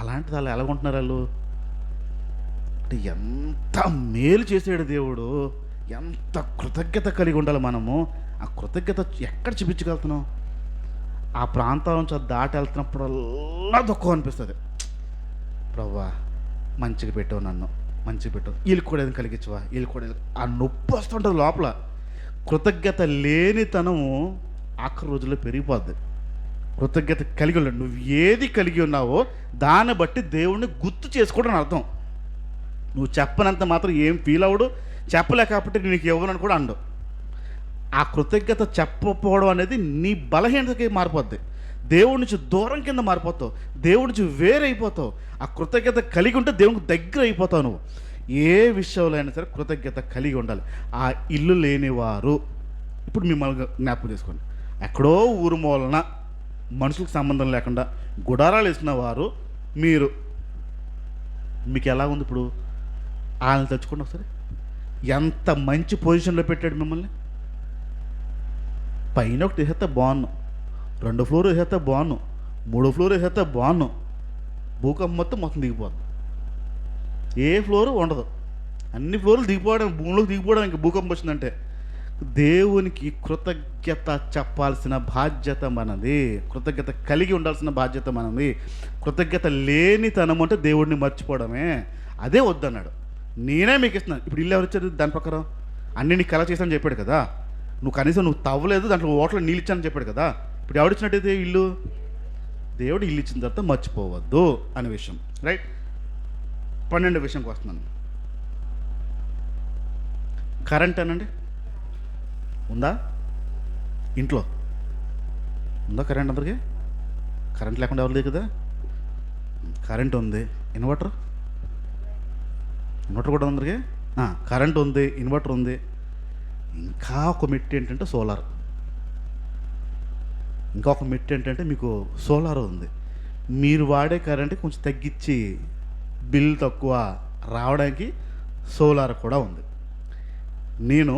అలాంటిది వాళ్ళు ఎలా ఉంటున్నారు వాళ్ళు? అంటే ఎంత మేలు చేసాడు దేవుడు, ఎంత కృతజ్ఞత కలిగి ఉండాలి మనము. ఆ కృతజ్ఞత ఎక్కడ చూపించగలుగుతున్నాం? ఆ ప్రాంతాల నుంచి దాటి వెళ్తున్నప్పుడల్లా దుఃఖం అనిపిస్తుంది. ప్రభువా మంచిగా పెట్టావు, నన్ను మంచిగా పెట్టావు, వీళ్ళకి కూడా ఏదైనా కలిగించవా, వీళ్ళకి కూడా ఆ నొప్పి వస్తుంటుంది లోపల. కృతజ్ఞత లేనితనము ఆఖరి రోజుల్లో పెరిగిపోద్ది. కృతజ్ఞత కలిగి ఉన్నాడు. నువ్వు ఏది కలిగి ఉన్నావో దాన్ని బట్టి దేవుణ్ణి గుర్తు చేసుకోవడం అర్థం. నువ్వు చెప్పనంత మాత్రం ఏం ఫీల్ అవ్వడు, చెప్పలేకపోతే నీకు ఇవ్వనని కూడా అండు. ఆ కృతజ్ఞత చెప్పకపోవడం అనేది నీ బలహీనతకి మారిపోద్ది. దేవుడి నుంచి దూరం కింద మారిపోతావు, దేవుడి నుంచి వేరైపోతావు. ఆ కృతజ్ఞత కలిగి ఉంటే దేవునికి దగ్గర అయిపోతావు. నువ్వు ఏ విషయంలో అయినా సరే కృతజ్ఞత కలిగి ఉండాలి. ఆ ఇల్లు లేనివారు ఇప్పుడు మిమ్మల్ని జ్ఞాపకం చేసుకోండి. ఎక్కడో ఊరు మూలన మనుషులకు సంబంధం లేకుండా గుడారాలు వేసుకున్న వారు మీకు ఎలా ఉంది ఇప్పుడు? వాళ్ళని తెచ్చుకోండి ఒకసారి. ఎంత మంచి పొజిషన్లో పెట్టాడు మిమ్మల్ని. పైన ఒకటి వేసేస్తే బాగున్నాం, 2 ఫ్లోర్ వేసేస్తే బాగున్నాం, 3 ఫ్లోర్ వేసేస్తే బాగున్నాం. భూకంపం మొత్తం దిగిపోతుంది, ఏ ఫ్లోరు ఉండదు. అన్ని ఫ్లోర్లు దిగిపోవడం, భూమిలోకి దిగిపోవడం. ఇంకా భూకంపం వచ్చిందంటే దేవునికి కృతజ్ఞత చెప్పాల్సిన బాధ్యత మనది. కృతజ్ఞత కలిగి ఉండాల్సిన బాధ్యత మనది. కృతజ్ఞత లేనితనం అంటే దేవుడిని మర్చిపోవడమే. అదే వద్దన్నాడు. నేనే మీకు ఇస్తున్నాను. ఇప్పుడు ఇల్లు ఎవరు ఇచ్చారు? దాని ప్రకారం అన్ని నీకు కల చేశాను చెప్పాడు కదా. నువ్వు కనీసం నువ్వు తవ్వలేదు, దాంట్లో ఓట్లో నీళ్ళు ఇచ్చానని చెప్పాడు కదా. ఇప్పుడు ఎవడిచ్చినట్టయితే ఇల్లు? దేవుడు ఇల్లు ఇచ్చిన తర్వాత మర్చిపోవద్దు అనే విషయం. రైట్. 12 విషయంకి వస్తున్నాను. కరెంట్ అనండి, ఉందా ఇంట్లో? ఉందా కరెంట్? అందరికీ కరెంట్ లేకుండా ఎవరు లేదు కదా. కరెంట్ ఉంది, ఇన్వర్టర్ కూడా అందరికీ కరెంట్ ఉంది, ఇన్వర్టర్ ఉంది. ఇంకా ఒక మెట్టు ఏంటంటే సోలార్. ఇంకా ఒక మెట్టు ఏంటంటే మీకు సోలార్ ఉంది. మీరు వాడే కరెంట్ కొంచెం తగ్గించి బిల్ తక్కువ రావడానికి సోలార్ కూడా ఉంది. నేను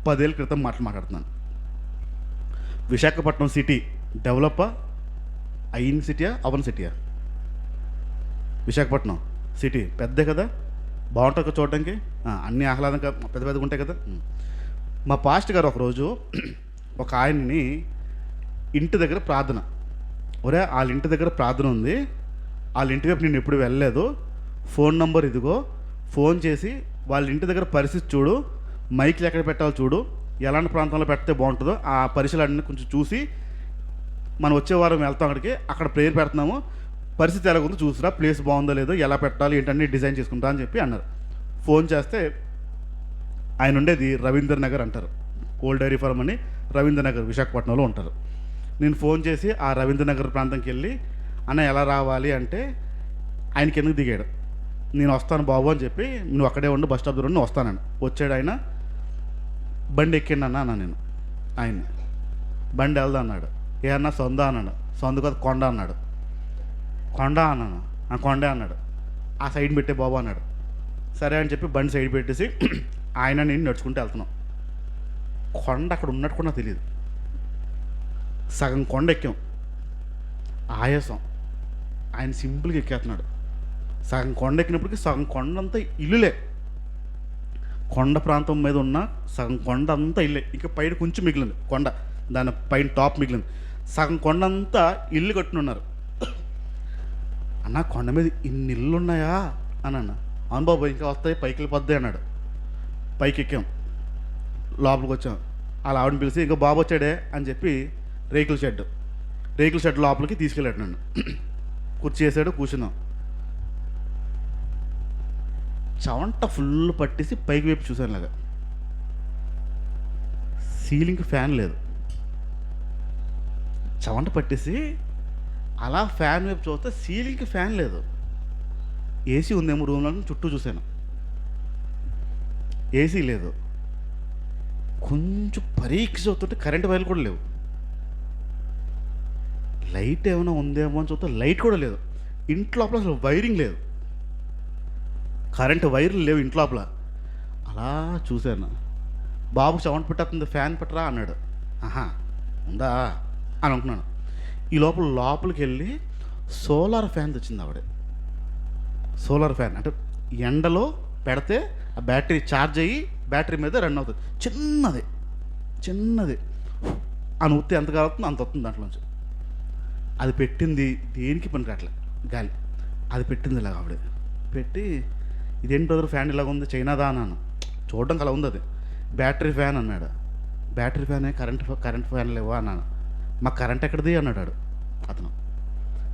10 ఏళ్ళ క్రితం మాట్లాడుతున్నాను. విశాఖపట్నం సిటీ డెవలప్ అయిన సిటీయా అవన్ సిటీయా? విశాఖపట్నం సిటీ పెద్దే కదా, బాగుంటుంది కదా చూడడానికి, అన్నీ ఆహ్లాదంగా పెద్ద పెద్దగా ఉంటాయి కదా. మా పాస్టర్ గారు ఒకరోజు ఒక ఆయన్ని ఇంటి దగ్గర ప్రార్థన, ఒరే వాళ్ళ ఇంటి దగ్గర ప్రార్థన ఉంది, వాళ్ళ ఇంటి వైపు నేను ఎప్పుడు వెళ్ళలేదు, ఫోన్ నంబర్ ఇదిగో, ఫోన్ చేసి వాళ్ళ ఇంటి దగ్గర పరిస్థితి చూడు, మైక్లు ఎక్కడ పెట్టాలో చూడు, ఎలాంటి ప్రాంతంలో పెడితే బాగుంటుందో ఆ పరిశీలనని కొంచెం చూసి మనం వచ్చే వారం వెళ్తాం అక్కడికి, అక్కడ ప్రేయర్ పెడుతున్నాము, పరిస్థితి ఎలాగుందో చూసిరా, ప్లేస్ బాగుందో లేదో, ఎలా పెట్టాలి ఏంటన్నీ డిజైన్ చేసుకుంటా అని చెప్పి అన్నారు. ఫోన్ చేస్తే ఆయన ఉండేది రవీంద్ర నగర్ అంటారు, ఓల్డ్ డైరీ ఫార్మ్ అని రవీంద్ర నగర్ విశాఖపట్నంలో ఉంటారు. నేను ఫోన్ చేసి ఆ రవీంద్ర నగర్ ప్రాంతంకి వెళ్ళి అన్న ఎలా రావాలి అంటే ఆయనకి ఎందుకు దిగాడు. నేను వస్తాను బాబు అని చెప్పి, నువ్వు అక్కడే ఉండు బస్ స్టాప్ దగ్గర వస్తానండి. వచ్చాడు ఆయన, బండి ఎక్కిండి అన్న నేను ఆయన్ని, బండి వెళ్దా అన్నాడు. ఏ అన్న సొంద అన్నాడు. సొంద కదా కొండ అన్నాడు. కొండ అన్నాను. కొండే అన్నాడు. ఆ సైడ్ పెట్టే బాబు అన్నాడు. సరే అని చెప్పి బండి సైడ్ పెట్టేసి ఆయన నేను నడుచుకుంటూ వెళ్తున్నాం. కొండ అక్కడ ఉన్నట్టు కూడా నాకు తెలియదు. సగం కొండ ఎక్కాం, ఆయాసం, ఆయన సింపుల్గా ఎక్కేస్తున్నాడు. సగం కొండ ఎక్కినప్పటికీ సగం కొండ అంతా ఇల్లులే, కొండ ప్రాంతం మీద ఉన్న సగం కొండ అంతా ఇల్లే, ఇంకా పైన కొంచెం మిగిలింది కొండ, దాని పైన టాప్ మిగిలింది, సగం కొండ అంతా ఇల్లు కట్టునున్నారు. అన్న కొండ మీద ఇన్ని ఇల్లు ఉన్నాయా అని అన్న. అవును బాబు ఇంకా వస్తాయి పైకి వెళ్ళిపోద్ది అన్నాడు. పైకి ఎక్కాం, లోపలికి వచ్చాం. అలా ఆవిడని పిలిచి ఇంకా బాబు వచ్చాడే అని చెప్పి రేకుల షెడ్ లోపలికి తీసుకెళ్ళాడు నన్ను. కుర్చీ వేసాడు, కూర్చున్నాం. చవంట ఫుల్ పట్టేసి పైకి వైపు చూసాను. లాగా సీలింగ్ ఫ్యాన్ లేదు, చవంట పట్టేసి అలా ఫ్యాన్ వైపు చూస్తే సీలింగ్కి ఫ్యాన్ లేదు. ఏసీ ఉందేమో రూమ్లో చుట్టూ చూశాను, ఏసీ లేదు. కొంచెం పరీక్ష చూస్తుంటే కరెంట్ వైర్లు కూడా లేవు. లైట్ ఏమైనా ఉందేమో అని చూస్తే లైట్ కూడా లేదు. ఇంట్లోపల అసలు వైరింగ్ లేదు, కరెంటు వైర్లు లేవు ఇంట్లోపల. అలా చూశాను. బాబు చవంట పెట్టేస్తుంది, ఫ్యాన్ పెట్టరా అన్నాడు. ఆహా ఉందా అని అనుకున్నాను. ఈ లోపలికి వెళ్ళి సోలార్ ఫ్యాన్ తెచ్చింది ఆవిడ. సోలార్ ఫ్యాన్ అంటే ఎండలో పెడితే ఆ బ్యాటరీ ఛార్జ్ అయ్యి బ్యాటరీ మీద రన్ అవుతుంది. చిన్నది అని ఉత్తే ఎంత కావుతుంది అంత వస్తుంది దాంట్లోంచి. అది పెట్టింది దేనికి పనికి అట్లా గాలి, అది పెట్టింది ఇలాగ ఆవిడ పెట్టి, ఇదేంటి బ్రదర్ ఫ్యాన్ ఇలాగ ఉంది చైనాదా అన్నాను. చూడడానికి అలా ఉంది. అది బ్యాటరీ ఫ్యాన్ అన్నాడు. బ్యాటరీ ఫ్యానే, కరెంట్ ఫ్యాన్ లేవా అన్నాను. మా కరెంట్ ఎక్కడిది అన్నాడు అతను.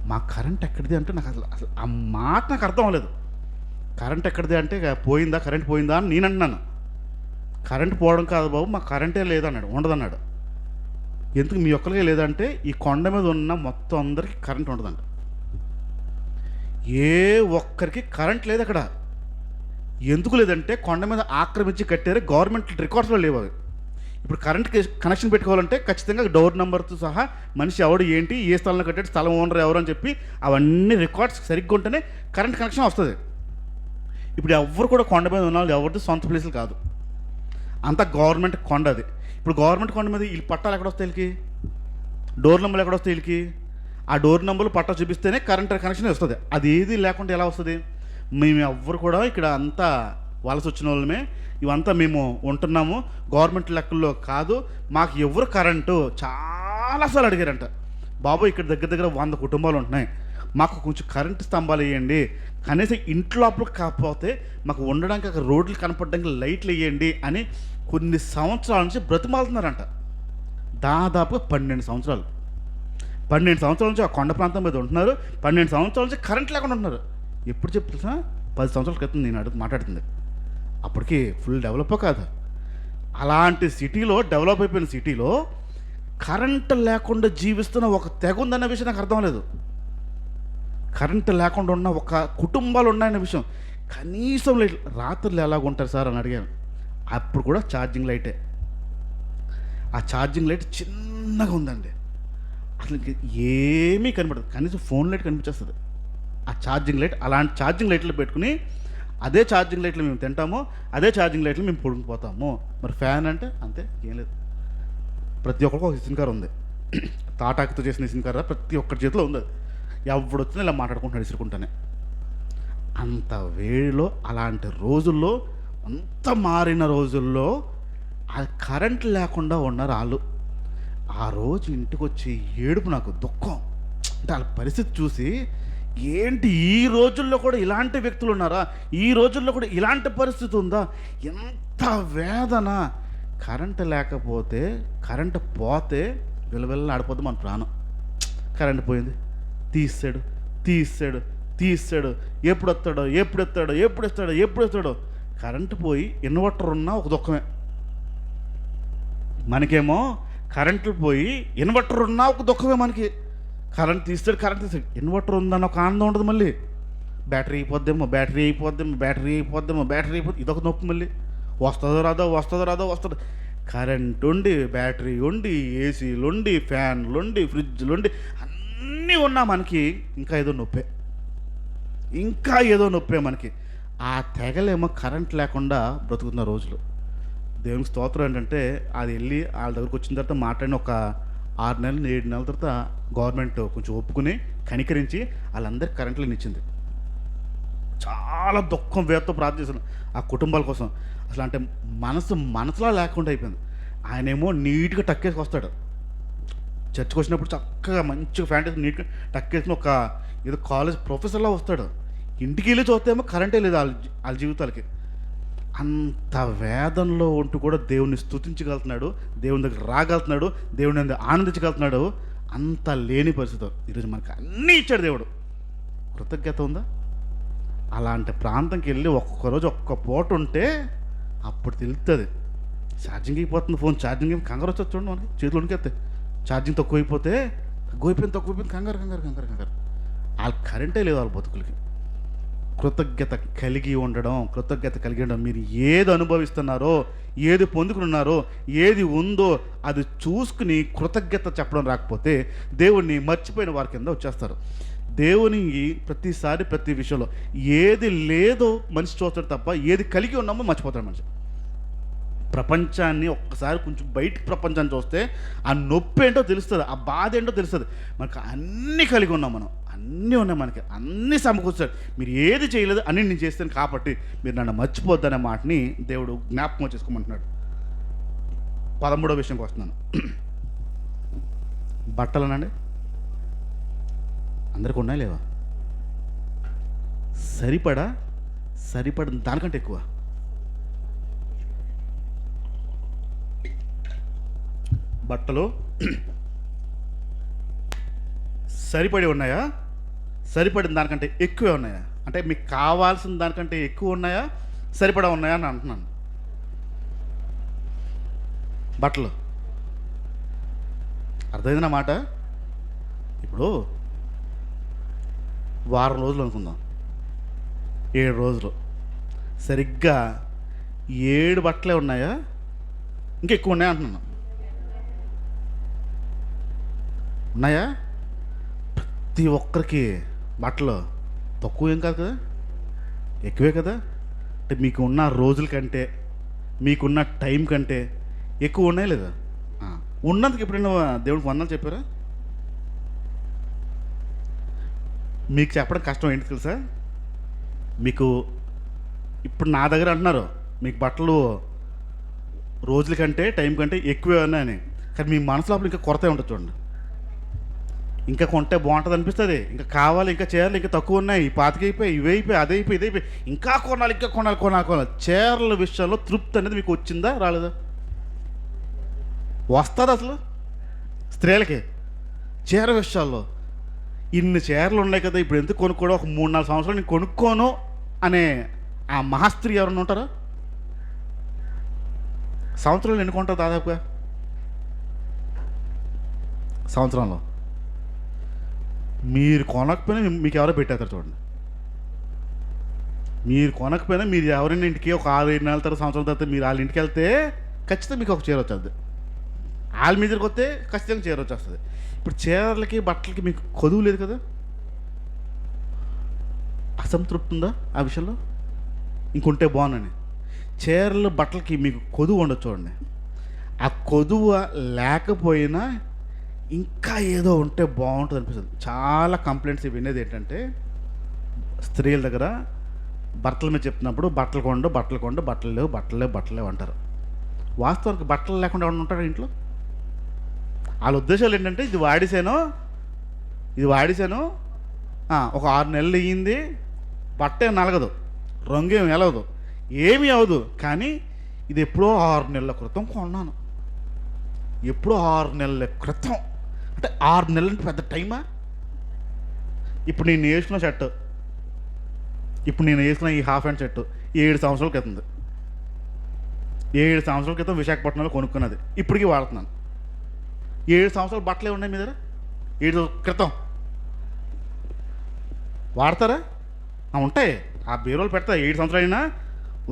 మా కరెంట్ ఎక్కడిది అంటే నాకు అసలు ఆ మాట నాకు అర్థం అవ్వలేదు. కరెంట్ ఎక్కడిది అంటే కరెంట్ పోయిందా అని నేను అంటున్నాను. కరెంట్ పోవడం కాదు బాబు, మా కరెంటే లేదన్నాడు. ఉండదన్నాడు. ఎందుకు మీ ఒక్కరికే లేదంటే ఈ కొండ మీద ఉన్న మొత్తం అందరికీ కరెంట్ ఉండదంట. ఏ ఒక్కరికి కరెంట్ లేదు అక్కడ. ఎందుకు లేదంటే కొండ మీద ఆక్రమించి కట్టారు, గవర్నమెంట్ రికార్డ్స్లో లేవు అవి. ఇప్పుడు కరెంట్ కనెక్షన్ పెట్టుకోవాలంటే ఖచ్చితంగా డోర్ నెంబర్తో సహా మనిషి ఎవడు ఏంటి, ఏ స్థలంలో కట్టాడు, స్థలం ఓనర్ ఎవరు అని చెప్పి అవన్నీ రికార్డ్స్ సరిగ్గా ఉంటేనే కరెంట్ కనెక్షన్ వస్తుంది. ఇప్పుడు ఎవరు కూడా కొండ మీద ఉన్న వాళ్ళు ఎవరిది సొంత ప్లేసులు కాదు, అంతా గవర్నమెంట్ కొండ. అది ఇప్పుడు గవర్నమెంట్ కొండ మీద వీళ్ళు పట్టాలు ఎక్కడ వస్తాయి, వీళ్ళకి డోర్ నెంబర్లు ఎక్కడ వస్తాయి, వీళ్ళకి ఆ డోర్ నెంబర్లు పట్టా చూపిస్తేనే కరెంట్ కనెక్షన్ వస్తుంది. అది ఏది లేకుండా ఎలా వస్తుంది? మేము ఎవ్వరు కూడా ఇక్కడ అంతా వలస వచ్చిన వాళ్ళమే, ఇవంతా మేము ఉంటున్నాము, గవర్నమెంట్ లెక్కల్లో కాదు, మాకు ఎవరు కరెంటు చాలాసార్లు అడిగారంట. బాబు ఇక్కడ దగ్గర 100 కుటుంబాలు ఉంటున్నాయి, మాకు కొంచెం కరెంటు స్తంభాలు వేయండి, కనీసం ఇంట్లో లోపలికి కాకపోతే మాకు ఉండడానికి అక్కడ రోడ్లు కనపడడానికి లైట్లు వేయండి అని కొన్ని సంవత్సరాల నుంచి బ్రతిమాలుతున్నారంట. దాదాపుగా 12 సంవత్సరాలు. 12 సంవత్సరాల నుంచి ఆ కొండ ప్రాంతం మీద ఉంటున్నారు. 12 సంవత్సరాల నుంచి కరెంట్ లేకుండా ఉంటున్నారు. ఎప్పుడు చెప్తున్నా 10 సంవత్సరాల క్రితం నేను మాట్లాడుతుంది. అప్పటికి ఫుల్ డెవలప్ కాదు. అలాంటి సిటీలో, డెవలప్ అయిపోయిన సిటీలో కరెంట్ లేకుండా జీవిస్తున్న ఒక తెగ ఉందన్న విషయం నాకు అర్థం లేదు. కరెంట్ లేకుండా ఉన్న ఒక కుటుంబాలు ఉన్నాయన్న విషయం. కనీసం రాత్రులు ఎలాగుంటారు సార్ అని అడిగాను. అప్పుడు కూడా ఛార్జింగ్ లైటే. ఆ ఛార్జింగ్ లైట్ చిన్నగా ఉందండి. అసలు ఏమీ కనపడదు. కనీసం ఫోన్ లైట్ కనిపించేస్తుంది. ఆ ఛార్జింగ్ లైట్, అలాంటి ఛార్జింగ్ లైట్లు పెట్టుకుని అదే ఛార్జింగ్ లైట్లు మేము తింటాము, అదే ఛార్జింగ్ లైట్లు మేము పొడుకుపోతాము. మరి ఫ్యాన్ అంటే అంతే, ఏం లేదు. ప్రతి ఒక్కరికి ఒక ఇసిన్ కార్ ఉంది. తాటాకుతో చేసిన ఇసిన్ కార్ ప్రతి ఒక్కరి చేతిలో ఉంది. ఎవడు వచ్చినా ఇలా మాట్లాడుకుంటున్నాడు ఇసురుకుంటానే. అంత వేడిలో, అలాంటి రోజుల్లో, అంత మారిన రోజుల్లో ఆ కరెంట్ లేకుండా ఉన్నారు వాళ్ళు. ఆ రోజు ఇంటికి వచ్చి ఏడుపు, నాకు దుఃఖం. అంటే వాళ్ళ పరిస్థితి చూసి, ఏంటి ఈ రోజుల్లో కూడా ఇలాంటి వ్యక్తులు ఉన్నారా, ఈ రోజుల్లో కూడా ఇలాంటి పరిస్థితి ఉందా, ఎంత వేదన. కరెంటు లేకపోతే, కరెంటు పోతే విలవిల్ల ఆడిపోద్ది మన ప్రాణం. కరెంటు పోయింది, తీస్తాడు తీస్తాడు తీస్తాడు, ఎప్పుడు వస్తాడో. కరెంటు పోయి ఇన్వర్టర్ ఉన్నా ఒక దుఃఖమే. మనకేమో కరెంటు పోయి ఇన్వర్టర్ ఉన్నా ఒక దుఃఖమే మనకి. కరెంట్ తీస్తాడు. ఇన్వర్టర్ ఉందని ఒక ఆనందం ఉండదు. మళ్ళీ బ్యాటరీ అయిపోద్దేమో, ఇదొక నొప్పి. మళ్ళీ వస్తుందో రాదో. కరెంట్ ఉండి, బ్యాటరీ ఉండి, ఏసీలు ఉండి, ఫ్యాన్లు ఉండి, ఫ్రిడ్జ్లు ఉండి, అన్నీ ఉన్నా మనకి ఇంకా ఏదో నొప్పే మనకి. ఆ తెగలేమో కరెంట్ లేకుండా బ్రతుకుతున్న రోజులు. దేవునికి స్తోత్రం. ఏంటంటే అది వెళ్ళి వాళ్ళ దగ్గరకు వచ్చిన తర్వాత మాట్లాడిన ఒక 6 నెలలు 7 నెలల తర్వాత గవర్నమెంట్ కొంచెం ఒప్పుకుని కనికరించి వాళ్ళందరికీ కరెంట్లను ఇచ్చింది. చాలా దుఃఖం, వేదతో ప్రార్థిస్తున్నాను ఆ కుటుంబాల కోసం. అసలు అంటే మనసులో లేకుండా అయిపోయింది. ఆయనేమో నీట్గా టక్కేసి వస్తాడు. చర్చ్కి వచ్చినప్పుడు చక్కగా మంచిగా ఫ్యాంటసీ నీట్గా టక్కేసిన ఒక ఏదో కాలేజ్ ప్రొఫెసర్లా వస్తాడు. ఇంటికి వెళ్ళి చూస్తే ఏమో కరెంటే లేదు వాళ్ళ జీవితాలకి. అంత వేదనలో ఉంటూ కూడా దేవుణ్ణి స్తుతించగలుగుతున్నాడు, దేవుని దగ్గర రాగలుగుతున్నాడు, దేవుని ఆనందించగలుగుతున్నాడు. అంత లేని పరిస్థితి. ఈరోజు మనకు అన్నీ ఇచ్చాడు దేవుడు. కృతజ్ఞత ఉందా? అలాంటి ప్రాంతంకి వెళ్ళి ఒక్కొక్కరోజు ఒక్క పూట ఉంటే అప్పుడు తెలుస్తుంది. ఛార్జింగ్ అయిపోతుంది, ఫోన్ ఛార్జింగ్ అయిపోయి కంగారు వచ్చి చూడండి మనకి, చేతులు వణికేస్తాయి. ఛార్జింగ్ తక్కువైపోతే తక్కువైపోయింది కంగారు. వాళ్ళ కరెంటే లేదు వాళ్ళ బతుకులకి. కృతజ్ఞత కలిగి ఉండడం. మీరు ఏది అనుభవిస్తున్నారో, ఏది పొందుకున్నారో, ఏది ఉందో అది చూసుకుని కృతజ్ఞత చెప్పడం రాకపోతే దేవుణ్ణి మర్చిపోయిన వారి కింద వచ్చేస్తారు. దేవుని ప్రతిసారి ప్రతి విషయంలో ఏది లేదో మనిషి చూస్తాడు తప్ప ఏది కలిగి ఉన్నామో మర్చిపోతాడు మనిషి. ప్రపంచాన్ని ఒక్కసారి కొంచెం బయటికి ప్రపంచాన్ని చూస్తే ఆ నొప్పి ఏంటో తెలుస్తుంది, ఆ బాధ ఏంటో తెలుస్తుంది. మనకు అన్నీ కలిగి ఉన్నాం, అన్నీ ఉన్నాయి, మనకి అన్నీ సమకూర్చాడు. మీరు ఏది చేయలేదు అన్నీ నేను చేస్తాను కాబట్టి మీరు నన్ను మర్చిపోద్దనే మాటని దేవుడు జ్ఞాపకం చేసుకోమంటున్నాడు. 13వ విషయంకి వస్తున్నాను. బట్టలనండి అందరికీ ఉన్నాయి లేవా? సరిపడ దానికంటే ఎక్కువ. బట్టలు సరిపడి ఉన్నాయా? సరిపడిన దానికంటే ఎక్కువే ఉన్నాయా? అంటే మీకు కావాల్సిన దానికంటే ఎక్కువ ఉన్నాయా, సరిపడా ఉన్నాయా అని అంటున్నాను. బట్టలు అర్థమైంది మాట. ఇప్పుడు వారం రోజులు అనుకుందాం, 7 రోజులు, సరిగ్గా 7 బట్టలే ఉన్నాయా, ఇంకెక్కువ ఉన్నాయా అంటున్నాను. ఉన్నాయా? ప్రతి ఒక్కరికి బట్టలు తక్కువ ఏం కాదు కదా, ఎక్కువే కదా. అంటే మీకు ఉన్న రోజుల కంటే, మీకున్న టైం కంటే ఎక్కువ ఉన్నాయి లేదా? ఉన్నందుకు ఎప్పుడైనా దేవుడికి వందలు చెప్పారా? మీకు చెప్పడం కష్టం ఏంటి తెలుసా? మీకు ఇప్పుడు నా దగ్గర అంటున్నారు మీకు బట్టలు రోజుల కంటే టైం కంటే ఎక్కువే ఉన్నాయని, కానీ మీ మనసు లోపల ఇంకా కొరత ఉంటుంది. చూడండి, ఇంకా కొంటే బాగుంటుంది అనిపిస్తుంది. ఇంకా కావాలి, ఇంకా చీరలు ఇంకా తక్కువ ఉన్నాయి, ఈ పాతికైపోయి, ఇవి అయిపోయి, అది అయిపోయి, ఇది అయిపోయి, ఇంకా కొనాలి, ఇంకా కొనాలి, కొనాలి, కొనాలి. చీరల విషయంలో తృప్తి అనేది మీకు వచ్చిందా రాలేదా? వస్తుంది అసలు స్త్రీలకి చీర విషయాల్లో. ఇన్ని చీరలు ఉన్నాయి కదా, ఇప్పుడు ఎందుకు కొనుక్కోవడం, ఒక 3-4 సంవత్సరాలు నేను కొనుక్కోను అనే ఆ మహాస్త్రీ ఎవరన్నా ఉంటారా? సంవత్సరంలో ఎన్ని కొంటారు దాదాపుగా? సంవత్సరంలో మీరు కొనకపోయినా మీకు ఎవరో పెట్టేస్తారు చూడండి. మీరు కొనకపోయినా మీరు ఎవరైనా ఇంటికి ఒక 6-7 నెలల తర్వాత, సంవత్సరం తర్వాత మీరు వాళ్ళ ఇంటికి వెళ్తే ఖచ్చితంగా మీకు ఒక చీర వచ్చేది. వాళ్ళ మీదకి వస్తే ఖచ్చితంగా చీర వచ్చేస్తుంది. ఇప్పుడు చీరలకి బట్టలకి మీకు కొదువు లేదు కదా, అసంతృప్తి ఉందా ఆ విషయంలో? ఇంకుంటే బాగుందని. చీరలు బట్టలకి మీకు కొదువు ఉండదు చూడండి. ఆ కొదువ లేకపోయినా ఇంకా ఏదో ఉంటే బాగుంటుంది అనిపిస్తుంది. చాలా కంప్లైంట్స్ వినేది ఏంటంటే, స్త్రీల దగ్గర భర్తల మీద చెప్తున్నప్పుడు బట్టలు కొండు, బట్టలు కొండు, బట్టలు లేవు, బట్టలు లేవు, బట్టలు లేవు అంటారు. వాస్తవానికి బట్టలు లేకుండా ఎవరు ఉంటారు ఇంట్లో? వాళ్ళ ఉద్దేశాలు ఏంటంటే, ఇది వాడిసాను, ఒక 6 నెలలు అయ్యింది, బట్ట ఏం నలగదు, రంగు ఏమి ఎలవదు, ఏమీ అవదు, కానీ ఇది ఎప్పుడో 6 నెలల క్రితం కొన్నాను. ఎప్పుడో 6 నెలల క్రితం అంటే 6 నెలలు అంటే పెద్ద టైమా? ఇప్పుడు నేను వేసుకున్న షర్టు, ఇప్పుడు నేను వేసుకున్న ఈ హాఫ్ హ్యాండ్ షర్టు 7 సంవత్సరాల క్రితం, 7 సంవత్సరాల క్రితం విశాఖపట్నంలో కొనుక్కున్నది, ఇప్పటికీ వాడుతున్నాను. 7 సంవత్సరాల బట్టలే ఉన్నాయి మీ దగ్గర? 7 క్రితం వాడతారా? ఉంటాయి, ఆ బీరోలు పెడతా. 7 సంవత్సరాలు అయినా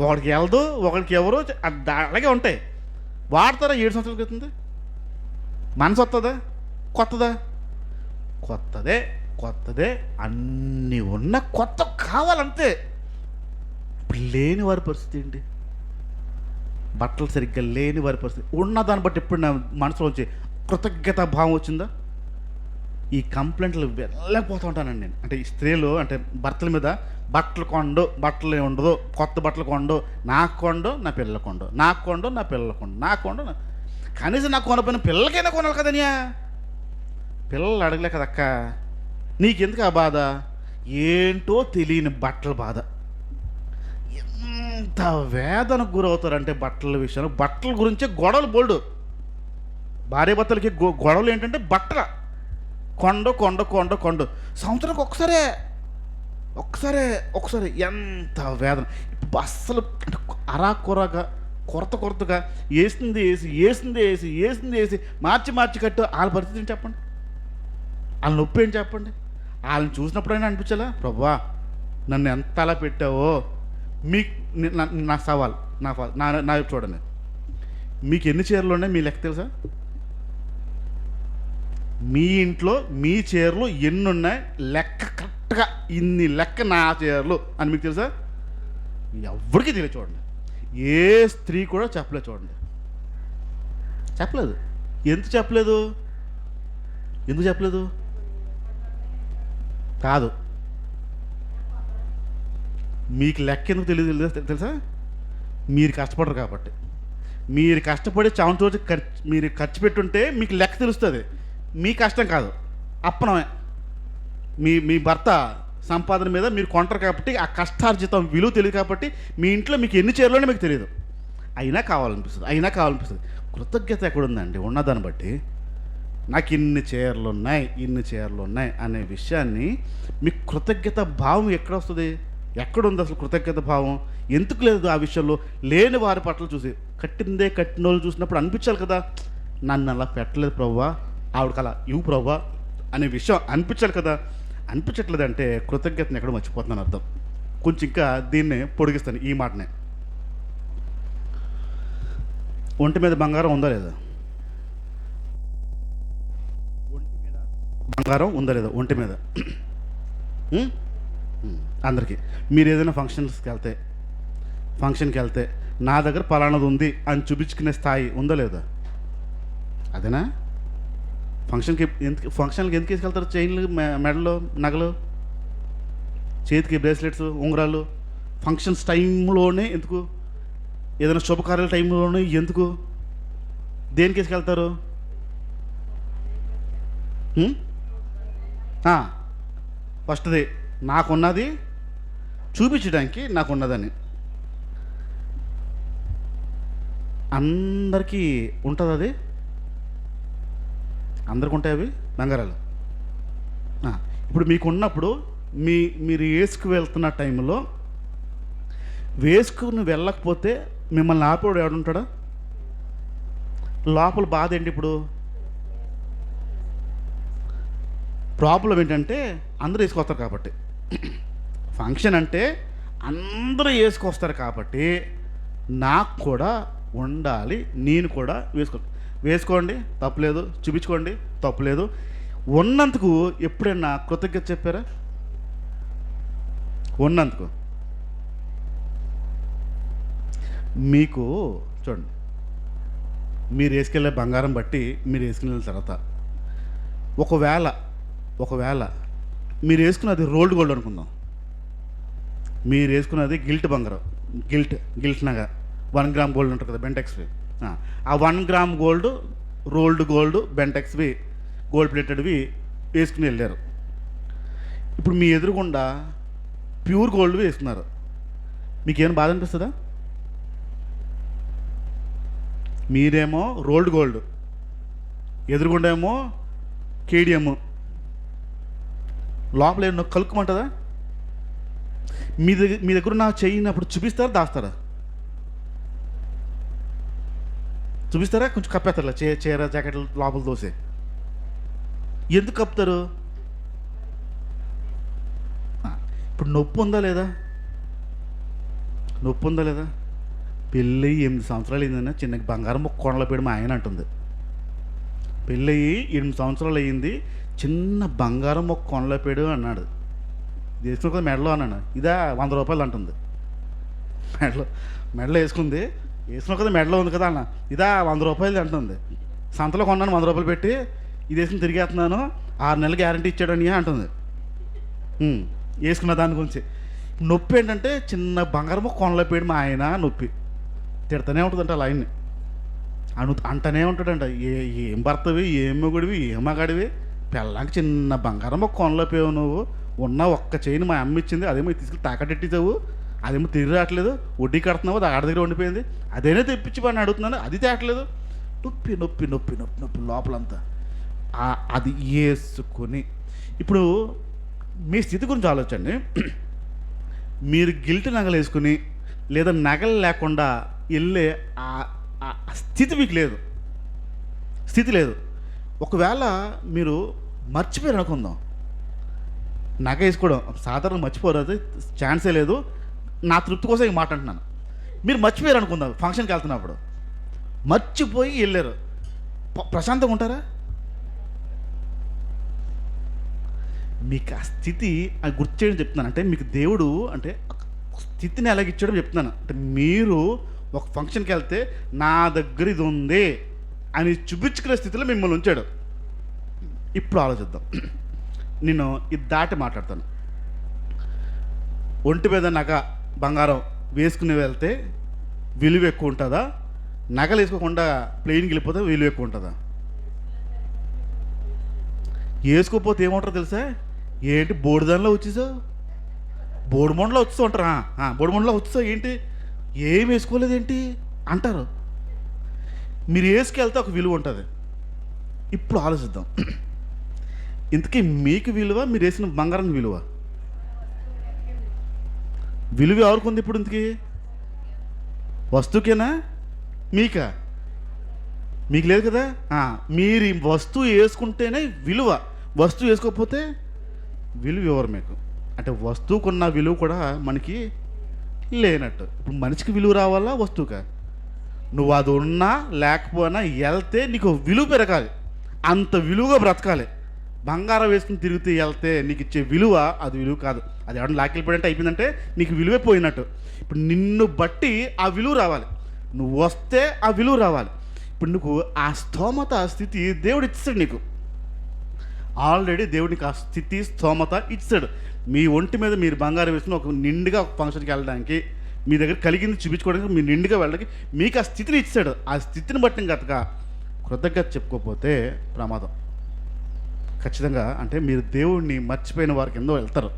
ఒకడికి వెళ్దు, ఒకడికి ఎవరు, అలాగే ఉంటాయి. వాడతారా? 7 సంవత్సరాల క్రితం మనసు వస్తుందా? కొత్తదా? కొత్తదే. అన్నీ ఉన్న కొత్త కావాలంతే. ఇప్పుడు లేని వారి పరిస్థితి ఏంటి? బట్టలు సరిగ్గా లేని వారి పరిస్థితి. ఉన్నదాన్ని బట్టి ఎప్పుడు నా మనసులో వచ్చి కృతజ్ఞత భావం వచ్చిందా? ఈ కంప్లైంట్లు వెళ్ళలేకపోతూ ఉంటానండి నేను. అంటే ఈ స్త్రీలు అంటే భర్తల మీద బట్టలు కొండు, బట్టలు ఉండదు, కొత్త బట్టలు కొండు, నాకు కొండు, నా పిల్లల కొండు, నాకు కొండు, నా పిల్లల కొండు, నాకు కొండు. కనీసం నాకు కొనపోయిన పిల్లలకైనా కొనాలి కదనియా. పిల్లలు అడగలే కదక్క, నీకెందుకు ఆ బాధ? ఏంటో తెలియని బట్టల బాధ. ఎంత వేదనకు గురవుతారంటే బట్టల విషయంలో. బట్టల గురించే గొడవలు బోల్డు. భార్య భర్తలకి గొడవలు ఏంటంటే బట్టల కొండు. సంవత్సరానికి ఒకసారి ఎంత వేదన. అస్సలు అంటే అరాకొరగా కొరతగా వేసింది మార్చి కట్టు. వాళ్ళ పరిస్థితి ఏంటి చెప్పండి? వాళ్ళ నొప్పి ఏంటి చెప్పండి? వాళ్ళని చూసినప్పుడైనా అనిపించాలా, ప్రభువా నన్ను ఎంత అలా పెట్టావో. నా సవాల్ నా చూడండి, మీకు ఎన్ని చీరలు ఉన్నాయి మీ లెక్క తెలుసా? మీ ఇంట్లో మీ చీరలు ఎన్ని ఉన్నాయి లెక్క కరెక్ట్గా, ఇన్ని లెక్క నా చీరలు అని మీకు తెలుసా? ఎవరికి తెలియదు చూడండి. ఏ స్త్రీ కూడా చెప్పలేదు చూడండి. ఎందుకు చెప్పలేదు? కాదు, మీకు లెక్క ఎందుకు తెలియదు తెలుసా? మీరు కష్టపడరు కాబట్టి. మీరు కష్టపడి చావుతోటి మీరు ఖర్చు పెట్టుంటే మీకు లెక్క తెలుస్తుంది. మీ కష్టం కాదు, అప్పనమే. మీ భర్త సంపాదన మీద మీరు కొంటారు కాబట్టి ఆ కష్టార్జితం విలువ తెలియదు కాబట్టి మీ ఇంట్లో మీకు ఎన్ని చీరలోనే మీకు తెలియదు. అయినా కావాలనిపిస్తుంది. కృతజ్ఞత ఎక్కడుందండి? ఉన్నదాన్ని బట్టి నాకు ఇన్ని చీరలు ఉన్నాయి అనే విషయాన్ని మీకు కృతజ్ఞత భావం ఎక్కడొస్తుంది? ఎక్కడుంది అసలు కృతజ్ఞత భావం? ఎందుకు లేదు ఆ విషయంలో? లేని వారి పట్ల చూసి కట్టిన వాళ్ళు చూసినప్పుడు అనిపించాలి కదా, నన్ను అలా పెట్టలేదు ప్రభువా, ఆవిడకి అలా ఇవ్వు ప్రభువా అనే విషయం అనిపించాలి కదా. అనిపించట్లేదంటే కృతజ్ఞతను ఎక్కడో మర్చిపోతున్నాను అర్థం. కొంచెం ఇంకా దీన్ని పొడిగిస్తాను ఈ మాటనే. ఒంటి మీద బంగారం ఉందా లేదా? బంగారం ఉందా లేదా ఒంటి మీద? అందరికీ మీరు ఏదైనా ఫంక్షన్కి వెళ్తే నా దగ్గర పలానాది ఉంది అని చూపించుకునే స్థాయి ఉందా లేదా? అదేనా? ఫంక్షన్కి ఎందుకు తీసుకెళ్తారు? చైన్లు, మెడలు, నగలు, చేతికి బ్రేస్లెట్స్, ఉంగరాలు ఫంక్షన్స్ టైంలోనే ఎందుకు? ఏదైనా శుభకార్యాల టైంలోనే ఎందుకు? దేనికి తీసుకెళ్తారు? ఆ, ఫస్ట్ది నాకున్నది చూపించడానికి నాకున్నదని. అందరికీ ఉంటుంది అది, అందరికి ఉంటాయి అవి బంగారాలు. ఇప్పుడు మీకున్నప్పుడు మీరు వేసుకు వెళ్తున్న టైంలో వేసుకుని వెళ్ళకపోతే మిమ్మల్ని ఆపేవాడు ఎవడుంటాడా? లోపల బాధ ఏంటి? ఇప్పుడు ప్రాబ్లం ఏంటంటే అందరూ వేసుకొస్తారు కాబట్టి, ఫంక్షన్ అంటే అందరూ వేసుకొస్తారు కాబట్టి నాకు కూడా ఉండాలి, నేను కూడా వేసుకోండి తప్పులేదు, చూపించుకోండి తప్పులేదు. ఉన్నందుకు ఎప్పుడైనా కృతజ్ఞత చెప్పారా? ఉన్నందుకు. మీకు చూడండి, మీరు వేసుకెళ్ళే బంగారం బట్టి మీరు వేసుకునే తర్వాత ఒకవేళ మీరు వేసుకున్నది రోల్డ్ గోల్డ్ అనుకుందాం, మీరు వేసుకున్నది గిల్ట్ బంగారం, గిల్ట్ నగ 1 గ్రామ్ గోల్డ్ ఉంటుంది కదా, బెంటెక్స్వి. ఆ 1 గ్రామ్ గోల్డ్, రోల్డ్ గోల్డ్, బెంటెక్స్వి, గోల్డ్ ప్లేటెడ్వి వేసుకుని వెళ్ళారు. ఇప్పుడు మీ ఎదురుగుండా ప్యూర్ గోల్డ్ వేసుకున్నారు, మీకేమైనా బాధ అనిపిస్తుందా? మీరేమో రోల్డ్ గోల్డ్, ఎదురుగుండా ఏమో కేడిఎమ్, లోపల ఏమో కలుక్కుమంటుందా? మీ దగ్గర నా చెయ్యినప్పుడు చూపిస్తారా, దాస్తారా? చూపిస్తారా? కొంచెం కప్పేస్తారా? చీర జాకెట్లు లోపల దోసే. ఎందుకు కప్పుతారు? ఇప్పుడు నొప్పి ఉందా లేదా? పెళ్ళయి 8 సంవత్సరాలు అయిందన్నా చిన్న బంగారం ఒక కొండల పేడు మా ఆయన అంటుంది. పెళ్ళయి 8 సంవత్సరాలు అయ్యింది, చిన్న బంగారం ఒక కొండల పేడు అన్నాడు. వేసుకున్న కదా మెడలో అన్నాను, ఇదా 100 రూపాయలు అంటుంది. మెడలో వేసుకున్న కదా మెడలో ఉంది కదా అన్న, ఇదా 100 రూపాయలు అంటుంది. సంతలో కొన్నాను 100 రూపాయలు పెట్టి, ఇది వేసుకుని తిరిగేస్తున్నాను, 6 నెలలు గ్యారంటీ ఇచ్చాడని అంటుంది. వేసుకున్న దాని గురించి. నొప్పి ఏంటంటే చిన్న బంగారం కొండల పేడు మా ఆయన నొప్పి. తిడతానే ఉంటుందంట అలా ఆయన్ని, అంటనే ఉంటాడంట, ఏం భర్తవి, ఏం మొగుడివి, ఏం మగాడివి, పెళ్ళానికి చిన్న బంగారం ఒక కొండలో పేవు, నువ్వు ఉన్న ఒక్క చైన్ మా అమ్మ ఇచ్చింది, అదేమో తీసుకెళ్ళి తాకట్టెట్టించావు, అదేమో తిరిగి రావట్లేదు, వడ్డీ కడుతున్నావు, అది ఆడ దగ్గర ఉండిపోయింది, అదేనే తెప్పించి పని అడుగుతున్నాను, అది తేటలేదు. నొప్పి లోపలంతా. అది వేసుకొని ఇప్పుడు మీ స్థితి గురించి ఆలోచండి. మీరు గిల్ట్ నగలు వేసుకుని లేదా నగలు లేకుండా వెళ్ళే ఆ స్థితి మీకు లేదు, ఒకవేళ మీరు మర్చిపోయారు అనుకుందాం, నగ వేసుకోవడం సాధారణ మర్చిపోరు, అది ఛాన్సే లేదు. నా తృప్తి కోసం ఈ మాట అంటున్నాను. మీరు మర్చిపోయారు అనుకుందాం, ఫంక్షన్కి వెళ్తున్నప్పుడు మర్చిపోయి వెళ్ళారు, ప్రశాంతంగా ఉంటారా? మీకు ఆ స్థితి అది గుర్తు చేయడం చెప్తున్నాను. అంటే మీకు దేవుడు అంటే స్థితిని ఎలాగిచ్చాడో చెప్తున్నాను. అంటే మీరు ఒక ఫంక్షన్కి వెళ్తే నా దగ్గర ఇది ఉంది అని చూపించుకునే స్థితిలో మిమ్మల్ని ఉంచాడు. ఇప్పుడు ఆలోచిద్దాం, నేను ఇది దాటి మాట్లాడతాను. ఒంటి మీద నగ బంగారం వేసుకుని వెళ్తే విలువ ఎక్కువ ఉంటుందా? నగలు వేసుకోకుండా ప్లెయిన్కి వెళ్ళిపోతే విలువ ఎక్కువ ఉంటుందా? వేసుకోకపోతే ఏమంటారో తెలుసా? ఏంటి బోడిదానిలో వచ్చేసావు, బోడిమండలో వచ్చేస్తూ ఉంటారా? బోడిమండలో వచ్చేసావు ఏంటి, ఏం వేసుకోలేదు ఏంటి అంటారు. మీరు వేసుకెళ్తే ఒక విలువ ఉంటుంది. ఇప్పుడు ఆలోచిద్దాం, ఇంతకీ మీకు విలువ, మీరు వేసిన బంగారానికి విలువ ఎవరికి ఉంది? ఇప్పుడు ఇంతకీ వస్తువుకేనా, మీకా? మీకు లేదు కదా. మీరు వస్తువు వేసుకుంటేనే విలువ, వస్తువు వేసుకోకపోతే విలువ ఎవరు మీకు? అంటే వస్తువుకున్న విలువ కూడా మనకి లేనట్టు. ఇప్పుడు మనిషికి విలువ రావాలా వస్తువుకా? నువ్వు అది ఉన్నా లేకపోయినా వెళ్తే నీకు విలువ పెరగాలి, అంత విలువగా బ్రతకాలి. బంగారం వేసుకుని తిరిగితే వెళ్తే నీకు ఇచ్చే విలువ అది విలువ కాదు. అది ఎవరైనా లాక్కెళ్ళిపోయినట్టు అయిపోయిందంటే నీకు విలువే పోయినట్టు. ఇప్పుడు నిన్ను బట్టి ఆ విలువ రావాలి, నువ్వు వస్తే ఆ విలువ రావాలి. ఇప్పుడు నువ్వు ఆ స్తోమత, ఆ స్థితి దేవుడు ఇచ్చాడు నీకు. ఆల్రెడీ దేవుడికి ఆ స్థితి, స్తోమత ఇచ్చాడు. మీ ఒంటి మీద మీరు బంగారం వేసుకుని ఒక నిండుగా ఒక ఫంక్షన్కి వెళ్ళడానికి, మీ దగ్గర కలిగింది చూపించుకోవడానికి, మీరు నిండుగా వెళ్ళడానికి మీకు ఆ స్థితిని ఇచ్చాడు. ఆ స్థితిని బట్టి గతక కృతజ్ఞత చెప్పుకోకపోతే ప్రమాదం. ఖచ్చితంగా అంటే మీరు దేవుడిని మర్చిపోయిన వారి కింద వెళ్తారు.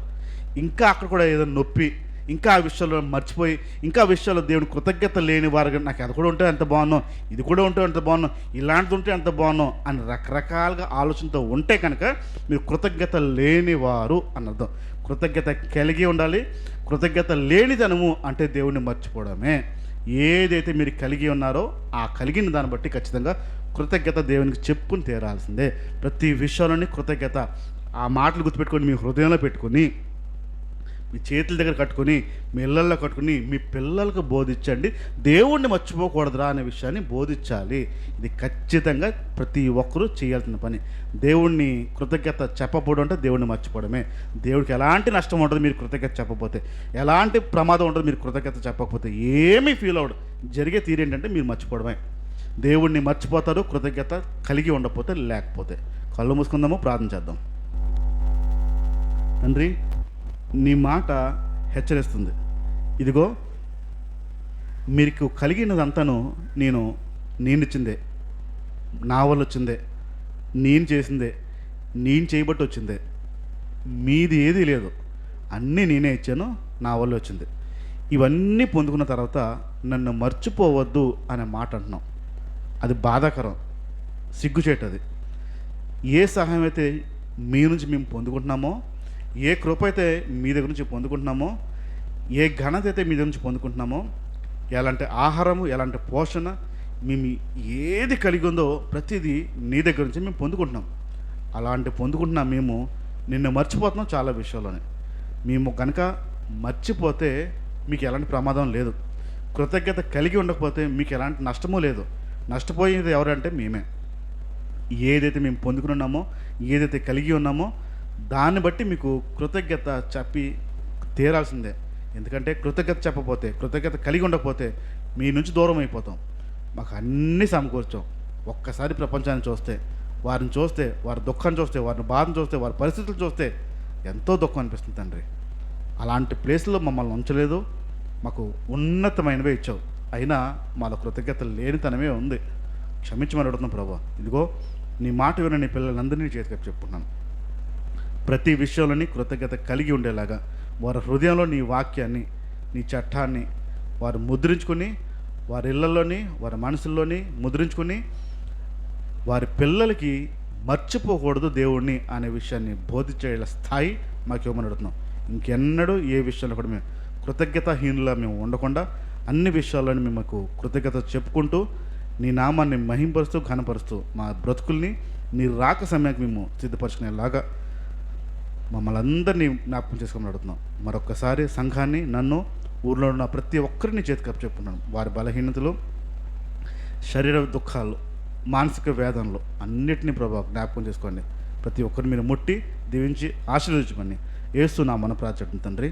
ఇంకా అక్కడ కూడా ఏదో నొప్పి, ఇంకా ఆ విషయాల్లో మర్చిపోయి, ఇంకా ఆ విషయాల్లో దేవుని కృతజ్ఞత లేని వారు నాకు అది కూడా ఉంటే ఎంత బాగున్నాం, ఇది కూడా ఉంటే ఎంత బాగున్నాం, ఇలాంటిది ఉంటే ఎంత బాగున్నాం అని రకరకాలుగా ఆలోచనతో ఉంటే కనుక మీరు కృతజ్ఞత లేనివారు అని అర్థం. కృతజ్ఞత కలిగి ఉండాలి. కృతజ్ఞత లేనిదనము అంటే దేవుణ్ణి మర్చిపోవడమే. ఏదైతే మీరు కలిగి ఉన్నారో ఆ కలిగిన దాన్ని బట్టి ఖచ్చితంగా కృతజ్ఞత దేవునికి చెప్పుని తీరాల్సిందే. ప్రతి విషయంలోని కృతజ్ఞత. ఆ మాటలు గుర్తుపెట్టుకొని మీ హృదయంలో పెట్టుకొని, మీ చేతుల దగ్గర కట్టుకొని, మీ ఇళ్ళల్లో కట్టుకొని మీ పిల్లలకు బోధించండి. దేవుణ్ణి మర్చిపోకూడదురా అనే విషయాన్ని బోధించాలి. ఇది ఖచ్చితంగా ప్రతి ఒక్కరూ చేయాల్సిన పని. దేవుణ్ణి కృతజ్ఞత చెప్పకపోవడం అంటే దేవుణ్ణి మర్చిపోవడమే. దేవుడికి ఎలాంటి నష్టం ఉంటుంది మీరు కృతజ్ఞత చెప్పకపోతే, ఎలాంటి ప్రమాదం ఉంటుంది మీరు కృతజ్ఞత చెప్పకపోతే. ఏమీ ఫీల్ అవ్వడు. జరిగే తీరేంటంటే మీరు మర్చిపోవడమే. దేవుణ్ణి మర్చిపోతారు కృతజ్ఞత కలిగి ఉండకపోతే, లేకపోతే. కళ్ళు మూసుకుందాము, ప్రార్థన చేద్దాం. తండ్రి, నీ మాట హెచ్చరిస్తుంది. ఇదిగో మీకు కలిగినదంతాను నేనిచ్చిందే, నా వల్ల వచ్చిందే, నేను చేసిందే, నేను చేయబట్టి వచ్చిందే, మీది ఏదీ లేదు, అన్నీ నేనే ఇచ్చాను, నా వల్ల వచ్చింది. ఇవన్నీ పొందుకున్న తర్వాత నన్ను మర్చిపోవద్దు అనే మాట అంటున్నాం. అది బాధాకరం, సిగ్గుచేటది. ఏ సహాయం అయితే మీ నుంచి మేము పొందుకుంటున్నామో, ఏ కృప అయితే మీ దగ్గర నుంచి పొందుకుంటున్నామో, ఏ ఘనత అయితే మీ దగ్గర నుంచి పొందుకుంటున్నామో, ఎలాంటి ఆహారము, ఎలాంటి పోషణ మేము ఏది కలిగి ఉందో ప్రతిదీ నీ దగ్గర నుంచి మేము పొందుకుంటున్నాం. అలాంటి పొందుకుంటున్నాం. మేము నిన్ను మర్చిపోతున్నాం చాలా విషయాల్లోనే. మేము కనుక మర్చిపోతే మీకు ఎలాంటి ప్రమాదం లేదు. కృతజ్ఞత కలిగి ఉండకపోతే మీకు ఎలాంటి నష్టమూ లేదు. నష్టపోయేది ఎవరంటే మేమే. ఏదైతే మేము పొందుకుని ఉన్నామో, ఏదైతే కలిగి ఉన్నామో దాన్ని బట్టి మీకు కృతజ్ఞత చెప్పి తీరాల్సిందే. ఎందుకంటే కృతజ్ఞత చెప్పకపోతే, కృతజ్ఞత కలిగి ఉండకపోతే మీ నుంచి దూరం అయిపోతాం. మాకు అన్నీ సమకూర్చాం. ఒక్కసారి ప్రపంచాన్ని చూస్తే, వారిని చూస్తే, వారి దుఃఖాన్ని చూస్తే, వారిని బాధను చూస్తే, వారి పరిస్థితులు చూస్తే ఎంతో దుఃఖం అనిపిస్తుంది తండ్రి. అలాంటి ప్లేస్లో మమ్మల్ని ఉంచలేదు. మాకు ఉన్నతమైనవే ఇచ్చావు. అయినా మాలో కృతజ్ఞత లేనితనమే ఉంది. క్షమించమని అడుగుతున్నాం ప్రభా. ఇదిగో నీ మాట విన్న నీ పిల్లలందరినీ చేతికి చెప్పుకున్నాను. ప్రతి విషయంలోని కృతజ్ఞత కలిగి ఉండేలాగా వారి హృదయంలో నీ వాక్యాన్ని, నీ చట్టాన్ని వారు ముద్రించుకొని, వారి ఇళ్లలోని, వారి మనసుల్లోని ముద్రించుకొని, వారి పిల్లలకి మర్చిపోకూడదు దేవుణ్ణి అనే విషయాన్ని బోధించే స్థాయి మాకు ఇవ్వమని అడుగుతున్నాం. ఇంకెన్నడూ ఏ విషయంలో కూడా మేము కృతజ్ఞతాహీనులా మేము ఉండకుండా అన్ని విషయాల్లోని మేము కృతజ్ఞత చెప్పుకుంటూ నీ నామాన్ని మహింపరుస్తూ, ఘనపరుస్తూ మా బ్రతుకుల్ని నీ రాక సమయానికి మేము సిద్ధపరచుకునేలాగా మమ్మల్ని అందరినీ జ్ఞాపకం చేసుకోమని అడుగుతున్నాం. మరొక్కసారి సంఘాన్ని, నన్ను, ఊర్లో ఉన్న ప్రతి ఒక్కరిని చేతికి చెప్పుకున్నాను. వారి బలహీనతలు, శరీర దుఃఖాలు, మానసిక వేదనలు అన్నిటినీ ప్రభావ జ్ఞాపకం చేసుకోండి. ప్రతి ఒక్కరిని మీరు ముట్టి దీవించి ఆశీర్వదించమని యేసు నామమున ప్రార్థిస్తున్నాను తండ్రి.